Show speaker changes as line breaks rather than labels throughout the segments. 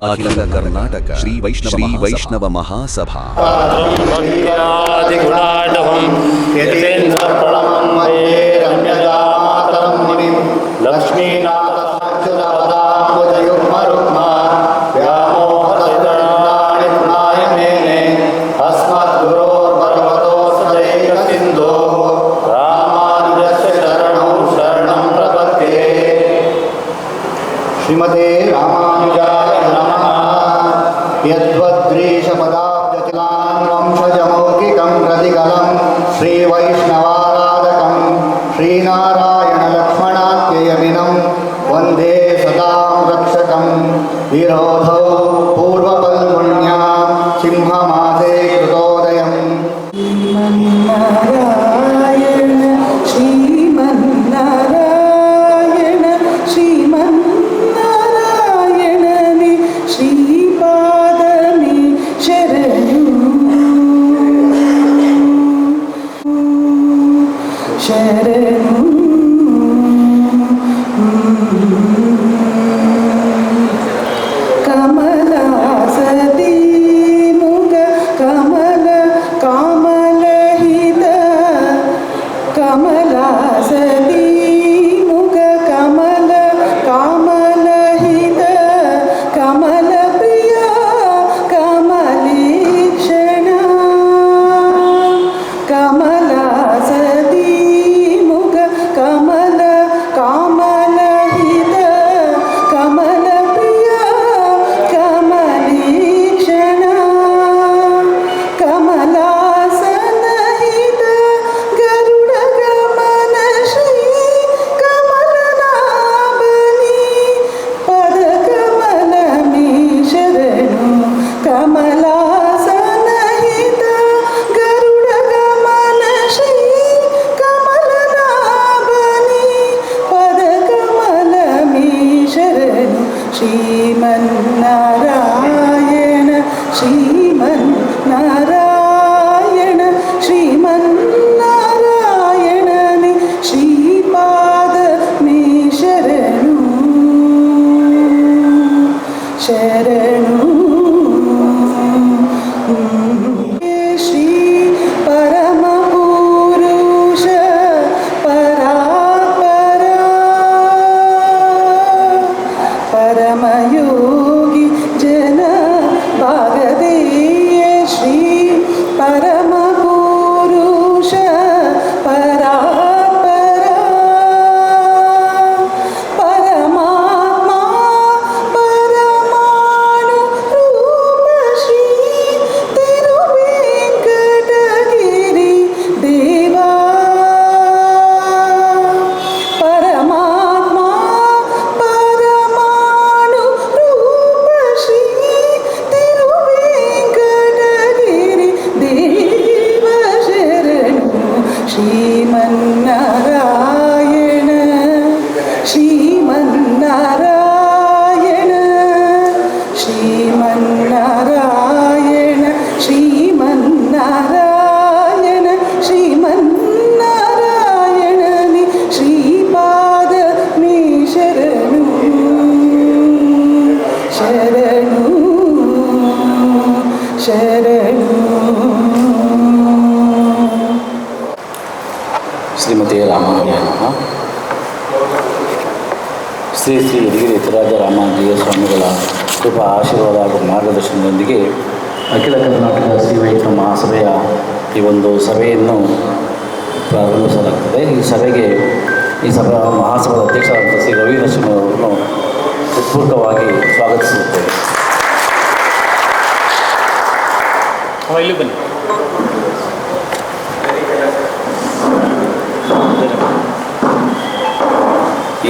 ಅಖಿಲ ಕರ್ನಾಟಕ ಶ್ರೀ ವೈಷ್ಣವ ಮಹಾಸಭಾ
ಶ್ರೀಮತೆ ರಾಮಾನುಜಾಯ ನಮಃ. ಯದ್ವದ್ರೀಶಪದಾಬ್ಜತಿಲಾನ್ ವಂಶಜಮೌಖಿಕಂ ಪ್ರತಿಕಲಂ ಶ್ರೀವೈಷ್ಣವಾರಾಧಕಂ ಶ್ರೀನಾರಾಯಣಲಕ್ಷ್ಮಣಾತ್ಯಯಮಿನಂ ವಂದೇ ಸದಾಂ ರಕ್ಷಕಂ. ವಿರೋಧೌ ಪೂರ್ವಪಲ್ಗುಣ್ಯಾಂ ಸಿಂಹಮಾಸೇ ಕೃತೋದಯಂ.
ಶ್ರೀಮನ್ನಾರಾಯಣ ಶ್ರೀಮನ್ನಾರಾಯಣ ಶ್ರೀಮನ್ನಾರಾಯಣನೇ ಶ್ರೀಪಾದ ಮೇ ಶರಣು ಶರಣು. ಶ್ರೀ ಪರಮ ಪುರುಷ ಪರಾತ್ಪರ ಪರಮಯೋಗಿ ಜನ ಭಾಗದೇಯ ಶ್ರೀ ಪರಮ ಪುರುಷ ಪರಾತ್ಪರ ಪರಮಾತ್ಮ ಪರಮಾಣು ರೂಪ ಶ್ರೀ ತಿರುವೆಂಕಟಗಿರಿ ದೇವಾ. ಪರಮಾತ್ಮ ಪರಮಾಣು ರೂಪ ಶ್ರೀ ತಿರುವೆಂಕಟಗಿರಿ ದೇವ ಶರಣು. ಶ್ರೀಮನ್ನಾರಾಯಣ ಶ್ರೀಮನ್ನಾರಾಯಣ ಶ್ರೀಮನ್ನಾರಾಯಣ ಶ್ರೀಮನ್ನಾರಾಯಣ ಶ್ರೀಮನ್ನಾರಾಯಣನೇ ಶ್ರೀಪಾದ ಮೇ ಶರಣು ಶರಣು ಶರಣು.
ಶ್ರೀಮತಿ ರಾಮಾನುಜಾಯ ನಮಃ. ಶ್ರೀ ಶ್ರೀ ಯದುಗಿರಿ ಯತಿರಾಜ ರಾಮಾನುಜೀಯ ಸ್ವಾಮಿಗಳ ಕೃಪಾ ಆಶೀರ್ವಾದ ಹಾಗೂ ಮಾರ್ಗದರ್ಶನದೊಂದಿಗೆ ಅಖಿಲ ಕರ್ನಾಟಕ ಶ್ರೀ ವೈಷ್ಣವ ಮಹಾಸಭೆಯ ಈ ಒಂದು ಸಭೆಯನ್ನು ಪ್ರಾರಂಭಿಸಲಾಗ್ತದೆ. ಈ ಸಭಾ ಮಹಾಸಭಾದ ಅಧ್ಯಕ್ಷರಾದಂಥ ಶ್ರೀ ರವಿ ನರಸಿಂಹರವರನ್ನು ಹೃತ್ಪೂರ್ವಕವಾಗಿ ಸ್ವಾಗತಿಸುತ್ತೇವೆ.
ಇಲ್ಲಿ ಬನ್ನಿ.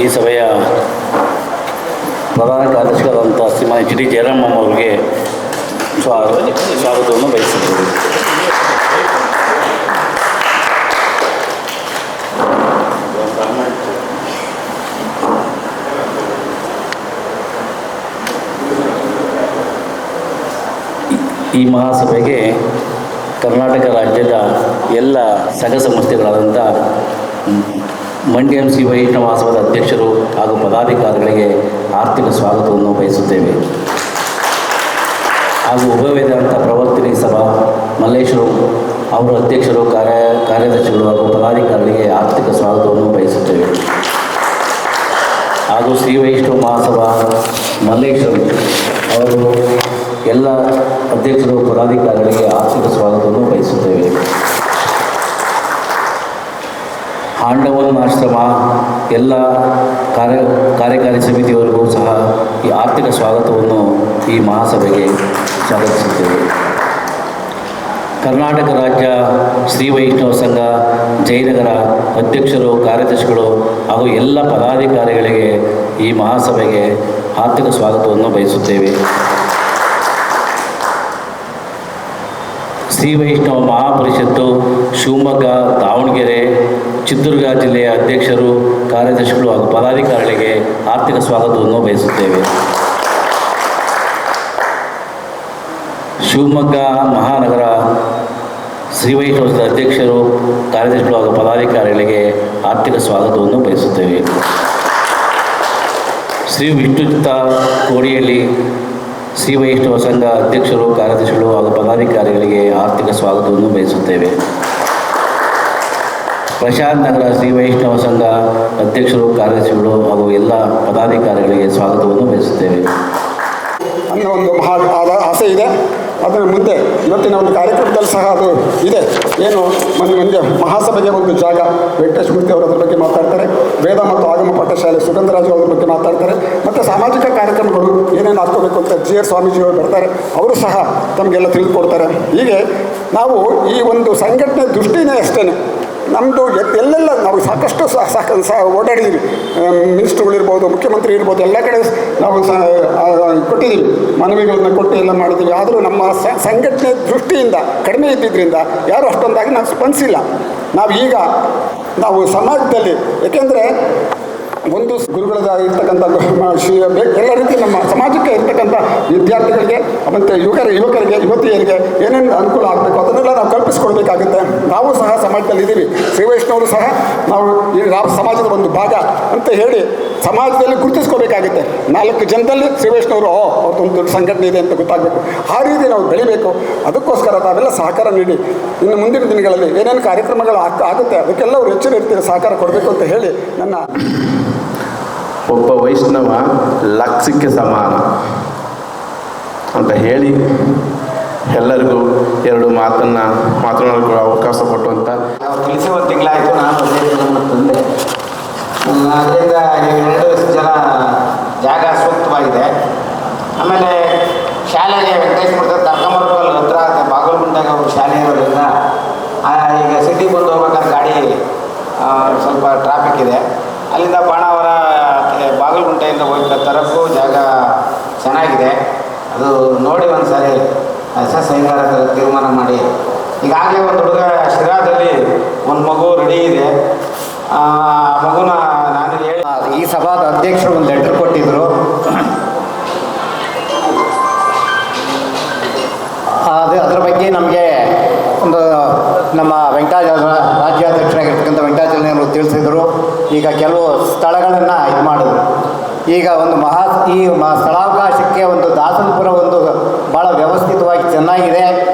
ಈ ಸಭೆಯ ಪ್ರಧಾನ ಕಾರ್ಯದರ್ಶಿಗಳಾದಂಥ ಶ್ರೀಮಾನ್ ಜಿ ಡಿ ಜಯರಾಮಮ್ಮ ಅವರಿಗೆ ಸ್ವಾಗತವನ್ನು ಬಯಸುತ್ತೇವೆ. ಈ ಮಹಾಸಭೆಗೆ ಕರ್ನಾಟಕ ರಾಜ್ಯದ ಎಲ್ಲ ಸಂಘ ಸಂಸ್ಥೆಗಳಾದಂಥ ಮಂಡ್ಯ ಶ್ರೀ ವೈಷ್ಣವ ಮಹಾಸಭಾದ ಅಧ್ಯಕ್ಷರು ಹಾಗೂ ಪದಾಧಿಕಾರಿಗಳಿಗೆ ಆರ್ಥಿಕ ಸ್ವಾಗತವನ್ನು ಬಯಸುತ್ತೇವೆ. ಹಾಗೂ ಉಭಯ ವೇದಾಂತ ಪ್ರವರ್ತನೆ ಸಭಾ ಮಲ್ಲೇಶ್ವರು ಅವರ ಅಧ್ಯಕ್ಷರು ಕಾರ್ಯದರ್ಶಿಗಳು ಹಾಗೂ ಪದಾಧಿಕಾರಿಗಳಿಗೆ ಆರ್ಥಿಕ ಸ್ವಾಗತವನ್ನು ಬಯಸುತ್ತೇವೆ. ಹಾಗೂ ಶ್ರೀ ವೈಷ್ಣವ ಮಹಾಸಭಾ ಮಲ್ಲೇಶ್ವರು ಅವರು ಎಲ್ಲ ಅಧ್ಯಕ್ಷರು ಪದಾಧಿಕಾರಿಗಳಿಗೆ ಆರ್ಥಿಕ ಸ್ವಾಗತವನ್ನು ಬಯಸುತ್ತೇವೆ. ಆಂಡವನ್ ಆಶ್ರಮ ಎಲ್ಲ ಕಾರ್ಯಕಾರಿ ಸಮಿತಿಯವರಿಗೂ ಸಹ ಈ ಆರ್ಥಿಕ ಸ್ವಾಗತವನ್ನು ಈ ಮಹಾಸಭೆಗೆ ಸ್ವಾಗತಿಸುತ್ತೇವೆ. ಕರ್ನಾಟಕ ರಾಜ್ಯ ಶ್ರೀ ವೈಷ್ಣವ ಸಂಘ ಜಯನಗರ ಅಧ್ಯಕ್ಷರು ಕಾರ್ಯದರ್ಶಿಗಳು ಹಾಗೂ ಎಲ್ಲ ಪದಾಧಿಕಾರಿಗಳಿಗೆ ಈ ಮಹಾಸಭೆಗೆ ಆರ್ಥಿಕ ಸ್ವಾಗತವನ್ನು ಬಯಸುತ್ತೇವೆ. ಶ್ರೀ ವೈಷ್ಣವ ಮಹಾಪರಿಷತ್ತು ಶಿವಮೊಗ್ಗ, ದಾವಣಗೆರೆ, ಚಿತ್ರದುರ್ಗ ಜಿಲ್ಲೆಯ ಅಧ್ಯಕ್ಷರು ಕಾರ್ಯದರ್ಶಿಗಳು ಹಾಗೂ ಪದಾಧಿಕಾರಿಗಳಿಗೆ ಆರ್ಥಿಕ ಸ್ವಾಗತವನ್ನು ಬಯಸುತ್ತೇವೆ. ಶಿವಮೊಗ್ಗ ಮಹಾನಗರ ಶ್ರೀ ವೈಷ್ಣವ ಅಧ್ಯಕ್ಷರು ಕಾರ್ಯದರ್ಶಿಗಳು ಹಾಗೂ ಪದಾಧಿಕಾರಿಗಳಿಗೆ ಆರ್ಥಿಕ ಸ್ವಾಗತವನ್ನು ಬಯಸುತ್ತೇವೆ. ಶ್ರೀ ವಿಷ್ಣುಚಿತ್ತ ಕೋಡಿಯಲ್ಲಿ ಶ್ರೀ ವೈಷ್ಣವ ಸಂಘ ಅಧ್ಯಕ್ಷರು ಕಾರ್ಯದರ್ಶಿಗಳು ಹಾಗೂ ಪದಾಧಿಕಾರಿಗಳಿಗೆ ಆರ್ಥಿಕ ಸ್ವಾಗತವನ್ನು ಬಯಸುತ್ತೇವೆ. ಪ್ರಶಾಂತ್ ನಗರ ಶ್ರೀ ವೈಷ್ಣವ ಸಂಘ ಅಧ್ಯಕ್ಷರು ಕಾರ್ಯದರ್ಶಿಗಳು ಹಾಗೂ ಎಲ್ಲ ಪದಾಧಿಕಾರಿಗಳಿಗೆ ಸ್ವಾಗತವನ್ನು ಬಯಸುತ್ತೇವೆ.
ಅನ್ನೋ ಒಂದು ಆಸೆ ಇದೆ. ಅದರ ಮುಂದೆ ಇವತ್ತಿನ ಒಂದು ಕಾರ್ಯಕ್ರಮದಲ್ಲಿ ಸಹ ಅದು ಇದೆ. ಏನು ಮುಂದೆ ಮಹಾಸಭೆಗೆ ಒಂದು ಜಾಗ, ವೆಂಕಟೇಶ್ ಮೂರ್ತಿ ಅವರು ಅದ್ರ ಬಗ್ಗೆ ಮಾತಾಡ್ತಾರೆ. ವೇದ ಮತ್ತು ಆಗಮ ಪಾಠಶಾಲೆ ಸುಗಂಧರಾಜು ಅವ್ರ ಬಗ್ಗೆ ಮಾತಾಡ್ತಾರೆ. ಮತ್ತು ಸಾಮಾಜಿಕ ಕಾರ್ಯಕ್ರಮಗಳು ಏನೇನು ಹಾಕ್ಕೋಬೇಕು ಅಂತ GR ಸ್ವಾಮೀಜಿಯವರು ಬರ್ತಾರೆ. ಅವರು ಸಹ ತಮಗೆಲ್ಲ ತಿಳಿದುಕೊಡ್ತಾರೆ. ಹೀಗೆ ನಾವು ಈ ಒಂದು ಸಂಘಟನೆ ದೃಷ್ಟಿನೇ ಅಷ್ಟೇ. ನಮ್ಮದು ಎಲ್ಲೆಲ್ಲ ನಾವು ಸಾಕಷ್ಟು ಓಡಾಡಿದ್ದೀವಿ. ಮಿನಿಸ್ಟ್ರುಗಳಿರ್ಬೋದು, ಮುಖ್ಯಮಂತ್ರಿ ಇರ್ಬೋದು, ಎಲ್ಲ ಕಡೆ ನಾವು ಕೊಟ್ಟಿದ್ದೀವಿ, ಮನವಿಗಳನ್ನು ಕೊಟ್ಟು ಎಲ್ಲ ಮಾಡಿದ್ದೀವಿ. ಆದರೂ ನಮ್ಮ ಸಂಘಟನೆ ದೃಷ್ಟಿಯಿಂದ ಕಡಿಮೆ ಇದ್ದಿದ್ದರಿಂದ ಯಾರು ಅಷ್ಟೊಂದಾಗಿ ನಾವು ಸ್ಪಂದಿಸಿಲ್ಲ. ನಾವು ಸಮಾಜದಲ್ಲಿ ಏಕೆಂದರೆ ಒಂದು ಗುರುಗಳಾಗಿರ್ತಕ್ಕಂಥ ಎಲ್ಲ ರೀತಿ ನಮ್ಮ ಸಮಾಜಕ್ಕೆ ಇರ್ತಕ್ಕಂಥ ವಿದ್ಯಾರ್ಥಿಗಳಿಗೆ ಮತ್ತು ಯುವಕರಿಗೆ ಯುವತಿಯರಿಗೆ ಏನೇನು ಅನುಕೂಲ ಆಗಬೇಕು ಅದನ್ನೆಲ್ಲ ನಾವು ಕಲ್ಪಿಸ್ಕೊಡ್ಬೇಕಾಗುತ್ತೆ. ನಾವು ಸಹ ಸಮಾಜದಲ್ಲಿ ಇದ್ದೀವಿ. ಶ್ರೀ ವೈಷ್ಣವರು ಸಹ ನಾವು ಈ ಸಮಾಜದ ಒಂದು ಭಾಗ ಅಂತ ಹೇಳಿ ಸಮಾಜದಲ್ಲಿ ಗುರುತಿಸ್ಕೋಬೇಕಾಗುತ್ತೆ. 4 ಜನದಲ್ಲಿ ಶ್ರೀ ವೈಷ್ಣವರು ಅವ್ರದ್ದೊಂದು ದೊಡ್ಡ ಸಂಘಟನೆ ಇದೆ ಅಂತ ಗೊತ್ತಾಗಬೇಕು. ಆ ರೀತಿ ನಾವು ಬೆಳಿಬೇಕು. ಅದಕ್ಕೋಸ್ಕರ ತಾವೆಲ್ಲ ಸಹಕಾರ ನೀಡಿ ಇನ್ನು ಮುಂದಿನ ದಿನಗಳಲ್ಲಿ ಏನೇನು ಕಾರ್ಯಕ್ರಮಗಳು ಆಗುತ್ತೆ ಅದಕ್ಕೆಲ್ಲ ಅವರು ಹೆಚ್ಚಿನ ರೀತಿಯ ಸಹಕಾರ ಕೊಡಬೇಕು ಅಂತ ಹೇಳಿ ನನ್ನ
ಒಬ್ಬ ವೈಷ್ಣವ ಲಕ್ಷಕ್ಕೆ ಸಮಾನ ಅಂತ ಹೇಳಿ ಎಲ್ಲರಿಗೂ 2 ಮಾತನ್ನು ಮಾತನಾಡಲು ಅವಕಾಶ ಕೊಟ್ಟುವಂಥ
ತಿಳಿಸಿ 1 ತಿಂಗಳಾಯಿತು. ನಾನು ನಮ್ಮ ತಂದೆ ಅದರಿಂದ 2 ಜನ ಜಾಗ ಸೂಕ್ತವಾಗಿದೆ. ಆಮೇಲೆ ಶಾಲೆಗೆ ವೆಂಕಟೇಶ್ ಮೂರ್ತಿ ಕರ್ಕೊಂಬರ್ಬೇಕು ಹತ್ರ ಬಾಗಲಗುಂಟಾಗ ಅವರು ಶಾಲೆ ಇರೋದ್ರಿಂದ ಈಗ ಸಿಟಿಗೆ ಬಂದು ಹೋಗ್ಬೇಕಾದ್ರೆ ಗಾಡಿ ಸ್ವಲ್ಪ ಟ್ರಾಫಿಕ್ ಇದೆ. ಅಲ್ಲಿಂದ ಬಾಣಾವರ ಬಾಗಲಗುಂಟೆಯಿಂದ ಹೋಗಿ ತರಕ್ಕೂ ಜಾಗ ಚೆನ್ನಾಗಿದೆ. ಅದು ನೋಡಿ ಒಂದು ಸಾರಿ ಸೈಂಗಾರ ತೀರ್ಮಾನ ಮಾಡಿ ಈಗಾಗಲೇ ಒಂದು ಹುಡುಗ ಶಿರಾದಲ್ಲಿ ಒಂದು ಮಗು ರೆಡಿ ಇದೆ. ಮಗುನ ನಾನು ಹೇಳಿ ಈ ಸಭಾದ ಅಧ್ಯಕ್ಷರು ಒಂದು ಲೆಟರ್ ಕೊಟ್ಟಿದ್ದರು. ಅದರ ಬಗ್ಗೆ ನಮಗೆ ಒಂದು ನಮ್ಮ ರಾಜ್ಯಾಧ್ಯಕ್ಷರಾಗಿರ್ತಕ್ಕಂಥ ವೆಂಕಟಾಚಲನೆಯವರು ತಿಳಿಸಿದರು. ಈಗ ಕೆಲವು ಸ್ಥಳಗಳನ್ನು ಇದು ಮಾಡಿದ್ರು. ಈಗ ಒಂದು ಸ್ಥಳಾವಕಾಶಕ್ಕೆ ಒಂದು ದಾಸನಪುರ ಒಂದು ಭಾಳ ವ್ಯವಸ್ಥಿತವಾಗಿ ಚೆನ್ನಾಗಿದೆ.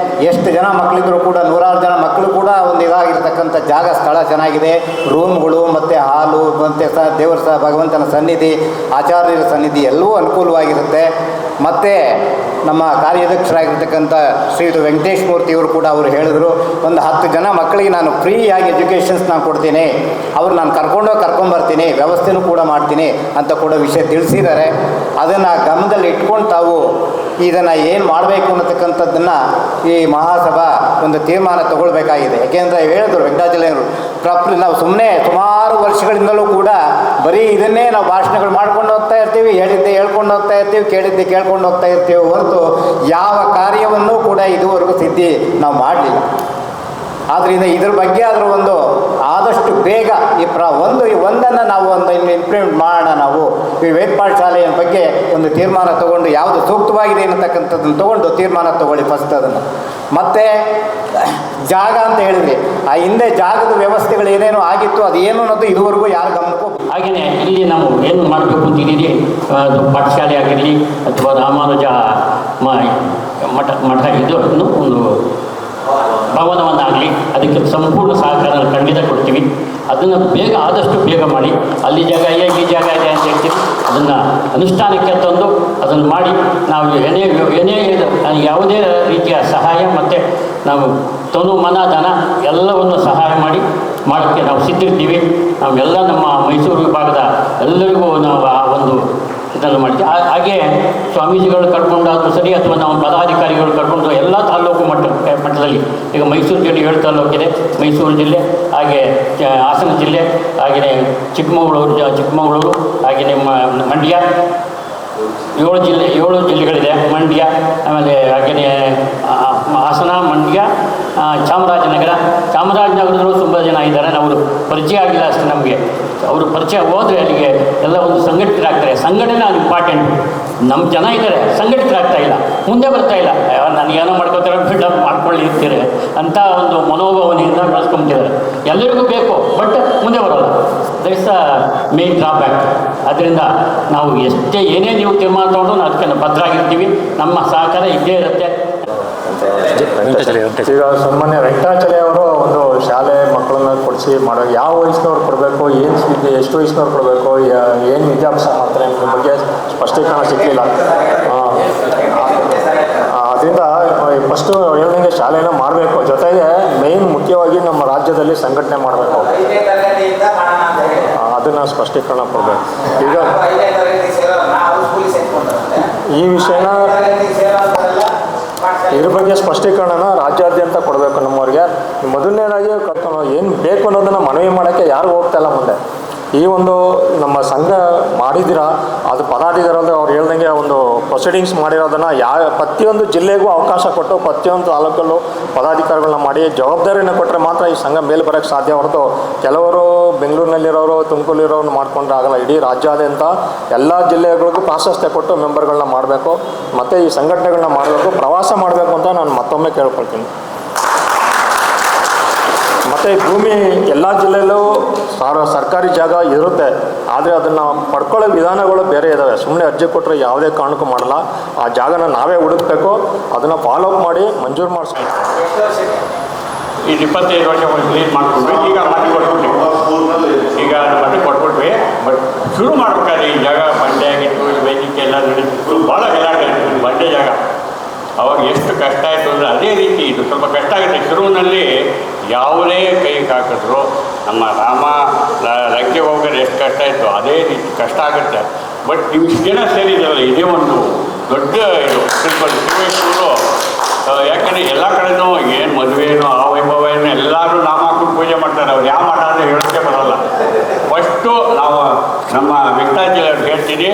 ಎಷ್ಟು ಜನ ಮಕ್ಕಳಿದ್ರು ಕೂಡ 100 ಜನ ಮಕ್ಕಳು ಕೂಡ ಒಂದು ಇದಾಗಿರ್ತಕ್ಕಂಥ ಜಾಗ ಸ್ಥಳ ಚೆನ್ನಾಗಿದೆ. ರೂಮ್ಗಳು ಮತ್ತು ಹಾಲು ಮತ್ತು ದೇವರ ಭಗವಂತನ ಸನ್ನಿಧಿ, ಆಚಾರ್ಯರ ಸನ್ನಿಧಿ ಎಲ್ಲವೂ ಅನುಕೂಲವಾಗಿರುತ್ತೆ. ಮತ್ತು ನಮ್ಮ ಕಾರ್ಯಾಧ್ಯಕ್ಷರಾಗಿರ್ತಕ್ಕಂಥ ಶ್ರೀಯುತ ವೆಂಕಟೇಶ್ ಮೂರ್ತಿಯವರು ಕೂಡ ಅವರು ಹೇಳಿದರು, ಒಂದು 10 ಜನ ಮಕ್ಕಳಿಗೆ ನಾನು ಫ್ರೀಯಾಗಿ ಎಜುಕೇಷನ್ಸ್ ನಾನು ಕೊಡ್ತೀನಿ, ಅವ್ರು ನಾನು ಕರ್ಕೊಂಬರ್ತೀನಿ, ವ್ಯವಸ್ಥೆನೂ ಕೂಡ ಮಾಡ್ತೀನಿ ಅಂತ ಕೂಡ ವಿಷಯ ತಿಳಿಸಿದ್ದಾರೆ. ಅದನ್ನು ಗಮನದಲ್ಲಿ ಇಟ್ಕೊಂಡು ತಾವು ಇದನ್ನು ಏನು ಮಾಡಬೇಕು ಅನ್ನತಕ್ಕಂಥದ್ದನ್ನು ಈ ಮಹಾಸಭಾ ಒಂದು ತೀರ್ಮಾನ ತಗೊಳ್ಬೇಕಾಗಿದೆ. ಯಾಕೆಂದರೆ ಹೇಳಿದ್ರು ವೆಂಕಟಾಚಲಯ್ಯನವರು, ನಾವು ಸುಮ್ಮನೆ ಸುಮಾರು ವರ್ಷಗಳಿಂದಲೂ ಕೂಡ ಬರೀ ಇದನ್ನೇ ನಾವು ಭಾಷಣಗಳು ಮಾಡ್ಕೊಂಡು ಹೋಗ್ತಾ ಇರ್ತೀವಿ, ಹೇಳಿದ್ದೆ ಹೇಳ್ಕೊಂಡು ಹೋಗ್ತಾ ಇರ್ತೀವಿ, ಕೇಳಿದ್ದೆ ಕೇಳ್ಕೊಂಡು ಹೋಗ್ತಾ ಇರ್ತೀವಿ ಹೊರತು ಯಾವ ಕಾರ್ಯವನ್ನೂ ಕೂಡ ಇದುವರೆಗೂ ಸಿದ್ಧಿ ನಾವು ಮಾಡಲಿಲ್ಲ. ಆದ್ದರಿಂದ ಇದ್ರ ಬಗ್ಗೆ ಆದರೂ ಒಂದು ಆದಷ್ಟು ಬೇಗ ಒಂದನ್ನು ನಾವು ಒಂದು ಇಂಪ್ಲಿಮೆಂಟ್ ಮಾಡೋಣ. ನಾವು ಈ ವೇದಪಾಠ ಶಾಲೆಯ ಬಗ್ಗೆ ಒಂದು ತೀರ್ಮಾನ ತೊಗೊಂಡು ಯಾವುದು ಸೂಕ್ತವಾಗಿದೆ ಅನ್ನತಕ್ಕಂಥದ್ದನ್ನು ತೊಗೊಂಡು ತೀರ್ಮಾನ ತೊಗೊಳ್ಳಿ ಫಸ್ಟ್ ಅದನ್ನು. ಮತ್ತು ಜಾಗ ಅಂತ ಹೇಳಿದ್ರಿ, ಆ ಹಿಂದೆ ಜಾಗದ ವ್ಯವಸ್ಥೆಗಳು ಏನೇನೋ ಆಗಿತ್ತು, ಅದು ಏನು ಅನ್ನೋದು ಇದುವರೆಗೂ ಯಾರು ಗಮನಕ್ಕೂ.
ಹಾಗೆಯೇ ಇಲ್ಲಿ ನಾವು ಏನು ಮಾಡಬೇಕು ಅಂತಿದ್ದೀರಿ, ಅದು ಪಾಠಶಾಲೆ ಆಗಿರಲಿ ಅಥವಾ ರಾಮಾನುಜ ಮಠ ಇದನ್ನು ಒಂದು ಭವನವನ್ನಾಗಲಿ ಅದಕ್ಕೆ ಸಂಪೂರ್ಣ ಸಹಕಾರ ಖಂಡಿತ ಕೊಡ್ತೀವಿ. ಅದನ್ನು ಬೇಗ ಆದಷ್ಟು ಬೇಗ ಮಾಡಿ, ಅಲ್ಲಿ ಜಾಗ ಇದೆ ಈ ಜಾಗ ಇದೆ ಅಂತ ಹೇಳ್ತೀವಿ, ಅದನ್ನು ಅನುಷ್ಠಾನಕ್ಕೆ ತಂದು ಅದನ್ನು ಮಾಡಿ ನಾವು ಏನೇ ಯಾವುದೇ ರೀತಿಯ ಸಹಾಯ ಮತ್ತು ನಾವು ತನು ಮನ ಧನ ಎಲ್ಲವನ್ನು ಸಹಾಯ ಮಾಡೋಕ್ಕೆ ನಾವು ಸಿದ್ಧಿರ್ತೀವಿ. ನಾವೆಲ್ಲ ನಮ್ಮ ಮೈಸೂರು ವಿಭಾಗದ ಎಲ್ಲರಿಗೂ ನಾವು ಆ ಒಂದು ಇದನ್ನು ಮಾಡಿದ್ವಿ. ಹಾಗೆ ಸ್ವಾಮೀಜಿಗಳು ಕರ್ಕೊಂಡಾದರೂ ಸರಿ ಅಥವಾ ನಾವು ಪದಾಧಿಕಾರಿಗಳು ಕರ್ಕೊಂಡು ಎಲ್ಲ ತಾಲೂಕು ಮಟ್ಟದಲ್ಲಿ ಈಗ ಮೈಸೂರು ಜಿಲ್ಲೆ 7 ತಾಲೂಕಿದೆ, ಮೈಸೂರು ಜಿಲ್ಲೆ, ಹಾಗೆ ಹಾಸನ ಜಿಲ್ಲೆ, ಹಾಗೆಯೇ ಚಿಕ್ಕಮಗಳೂರು, ಹಾಗೆಯೇ ಮಂಡ್ಯ, 7 ಜಿಲ್ಲೆಗಳಿದೆ. ಮಂಡ್ಯ, ಆಮೇಲೆ ಹಾಗೆಯೇ ಹಾಸನ, ಮಂಡ್ಯ, ಚಾಮರಾಜನಗರದಲ್ಲೂ ತುಂಬ ಜನ ಇದ್ದಾರೆ. ಅವರು ಪರಿಚಯ ಆಗಿಲ್ಲ ಅಷ್ಟು ನಮಗೆ. ಅವರು ಪರಿಚಯ ಹೋದರೆ ಅಲ್ಲಿಗೆ ಎಲ್ಲ ಒಂದು ಸಂಘಟಿತರಾಗ್ತಾರೆ. ಸಂಘಟನೆ ಅದು ಇಂಪಾರ್ಟೆಂಟ್. ನಮ್ಮ ಜನ ಇದ್ದಾರೆ, ಸಂಘಟಿತರಾಗ್ತಾ ಇಲ್ಲ, ಮುಂದೆ ಬರ್ತಾ ಇಲ್ಲ. ನನಗೇನೋ ಮಾಡ್ಕೋತಾರೆ, ಬಿಲ್ಡಪ್ ಮಾಡ್ಕೊಳ್ಳಿ ಇರ್ತೀರಿ ಅಂತ ಒಂದು ಮನೋಭಾವನೆಯಿಂದ ಬೆಳೆಸ್ಕೊಂತಿದ್ದಾರೆ. ಎಲ್ಲರಿಗೂ ಬೇಕು, ಬಟ್ ಮುಂದೆ ಬರೋಲ್ಲ. That is the main drawback. ಅದರಿಂದ ನಾವು ಏನೇ ನೀವು ತೀರ್ಮಾನ ತೊಗೊಂಡು ನಾವು ಅದಕ್ಕೆ ಭದ್ರಾಗಿರ್ತೀವಿ. ನಮ್ಮ ಸಹಕಾರ ಇದ್ದೇ ಇರುತ್ತೆ.
ಈಗ ಸನ್ಮಾನ್ಯ ವೆಂಕಟಾಚಲಯ್ಯ ಅವರು ಒಂದು ಶಾಲೆ ಮಕ್ಕಳನ್ನ ಕೊಡಿಸಿ ಮಾಡೋ ಯಾವ ವಯಸ್ಸಿನವ್ರು ಕೊಡಬೇಕು, ಎಷ್ಟು ವಯಸ್ಸಿನವ್ರು ಕೊಡಬೇಕು, ಏನು ವಿದ್ಯಾಭ್ಯಾಸ ಮಾಡ್ತಾರೆ ಅನ್ನೋದ್ರ ಬಗ್ಗೆ ಸ್ಪಷ್ಟೀಕರಣ ಸಿಗಲಿಲ್ಲ. ಅದರಿಂದ ಫಸ್ಟು ಹೇಳ್ದಂಗೆ ಶಾಲೆನ ಮಾಡಬೇಕು, ಜೊತೆಗೆ ಮೇಯ್ನ್ ಮುಖ್ಯವಾಗಿ ನಮ್ಮ ರಾಜ್ಯದಲ್ಲಿ ಸಂಘಟನೆ ಮಾಡಬೇಕು, ಅದನ್ನು ಸ್ಪಷ್ಟೀಕರಣ ಕೊಡಬೇಕು. ಈಗ ಈ ವಿಷಯನ ಇದ್ರ ಬಗ್ಗೆ ಸ್ಪಷ್ಟೀಕರಣನ ರಾಜ್ಯಾದ್ಯಂತ ಕೊಡಬೇಕು ನಮ್ಮವ್ರಿಗೆ. ಮೊದಲನೇದಾಗಿ ಏನು ಬೇಕು ಅನ್ನೋದನ್ನು ಮನವಿ ಮಾಡೋಕ್ಕೆ ಯಾರು ಹೋಗ್ತಾಯಿಲ್ಲ ಮುಂದೆ. ಈ ಒಂದು ನಮ್ಮ ಸಂಘ ಮಾಡಿದ್ದೀರಾ, ಅದು ಪದಾಧಿಕಾರಿಗಳು ಅವ್ರು ಹೇಳ್ದಂಗೆ ಒಂದು ಪ್ರೊಸೀಡಿಂಗ್ಸ್ ಮಾಡಿರೋದನ್ನು ಪ್ರತಿಯೊಂದು ಜಿಲ್ಲೆಗೂ ಅವಕಾಶ ಕೊಟ್ಟು ಪ್ರತಿಯೊಂದು ತಾಲೂಕಲ್ಲೂ ಪದಾಧಿಕಾರಿಗಳನ್ನ ಮಾಡಿ ಜವಾಬ್ದಾರಿನ ಕೊಟ್ಟರೆ ಮಾತ್ರ ಈ ಸಂಘ ಮೇಲೆ ಬರೋಕ್ಕೆ ಸಾಧ್ಯ. ಹೊರತು ಕೆಲವರು ಬೆಂಗಳೂರಿನಲ್ಲಿರೋರು ತುಮಕೂರಿರೋರು ಮಾಡ್ಕೊಂಡ್ರೆ ಆಗಲ್ಲ. ಇಡೀ ರಾಜ್ಯಾದ್ಯಂತ ಎಲ್ಲ ಜಿಲ್ಲೆಗಳಿಗೂ ಪ್ರಾಶಸ್ತ್ಯ ಕೊಟ್ಟು ಮೆಂಬರ್ಗಳನ್ನ ಮಾಡಬೇಕು, ಮತ್ತು ಈ ಸಂಘಟನೆಗಳನ್ನ ಮಾಡಬೇಕು, ಪ್ರವಾಸ ಮಾಡಬೇಕು ಅಂತ ನಾನು ಮತ್ತೊಮ್ಮೆ ಕೇಳ್ಕೊಳ್ತೀನಿ. ಮತ್ತು ಭೂಮಿ ಎಲ್ಲ ಜಿಲ್ಲೆಯಲ್ಲೂ ಸರ್ಕಾರಿ ಜಾಗ ಇರುತ್ತೆ, ಆದರೆ ಅದನ್ನು ಪಡ್ಕೊಳ್ಳೋ ವಿಧಾನಗಳು ಬೇರೆ ಇದ್ದಾವೆ. ಸುಮ್ಮನೆ ಅರ್ಜಿ ಕೊಟ್ಟರೆ ಯಾವುದೇ ಕಾರಣಕ್ಕೂ ಮಾಡಲ್ಲ. ಆ ಜಾಗನ ನಾವೇ ಹುಡುಕಬೇಕು, ಅದನ್ನು ಫಾಲೋ ಅಪ್ ಮಾಡಿ ಮಂಜೂರು ಮಾಡಿಸ್ಬೇಕು.
ಈಗ 25 ವರ್ಷ ಕ್ಲೀನ್ ಮಾಡಿಕೊಂಡ್ವಿ, ಈಗ ಮನೆ ಕೊಟ್ಬಿಟ್ವಿ. ಈಗ ಮನೆ ಕೊಟ್ಬಿಟ್ವಿ, ಬಟ್ ಶುರು ಮಾಡ್ಬೇಕಾದ್ರೆ ಈ ಜಾಗ ಬಂಡೆ ಆಗಿತ್ತು, ವೇದಿಕೆ ಎಲ್ಲ ನಡೀತಿತ್ತು, ಭಾಳ ಗಲಾಟೆ ಆಯಿತು. ಬಂಡೆ ಜಾಗ ಅವಾಗ ಎಷ್ಟು ಕಷ್ಟ ಆಯಿತು ಅಂದರೆ ಅದೇ ರೀತಿ ಇದು ಸ್ವಲ್ಪ ಕಷ್ಟ ಆಗುತ್ತೆ. ಶುರುವಿನಲ್ಲಿ ಯಾವುದೇ ಕೈಗೆ ಹಾಕಿದ್ರು ನಮ್ಮ ಲಂಕೆ ಹೋಗೋದು ಎಷ್ಟು ಕಷ್ಟ ಆಯಿತು ಅದೇ ರೀತಿ ಕಷ್ಟ ಆಗುತ್ತೆ. ಬಟ್ ಇಷ್ಟು ಜನ ಸೇರಿದ್ದಾರಲ್ಲ, ಇದೇ ಒಂದು ದೊಡ್ಡ ಇದು ತಿಳ್ಕೊಳ್ಳಿ. ಶಿವೇಶ್ವರು ಯಾಕಂದರೆ ಎಲ್ಲ ಕಡೆನೂ ಏನು ಮದುವೆನೋ ಆ ವೈಭವ ಏನೋ ಎಲ್ಲರೂ ನಾಮ ಹಾಕೊಂಡು ಪೂಜೆ ಮಾಡ್ತಾರೆ. ಅವ್ರು ಯಾವ ಮಠ ಅಂದರೆ ಹೇಳೋಕ್ಕೆ ಬರೋಲ್ಲ. ಫಸ್ಟು ನಾವು ನಮ್ಮ ವೆಂಕಟಾಚಲಯ್ಯವ್ರು ಹೇಳ್ತೀನಿ,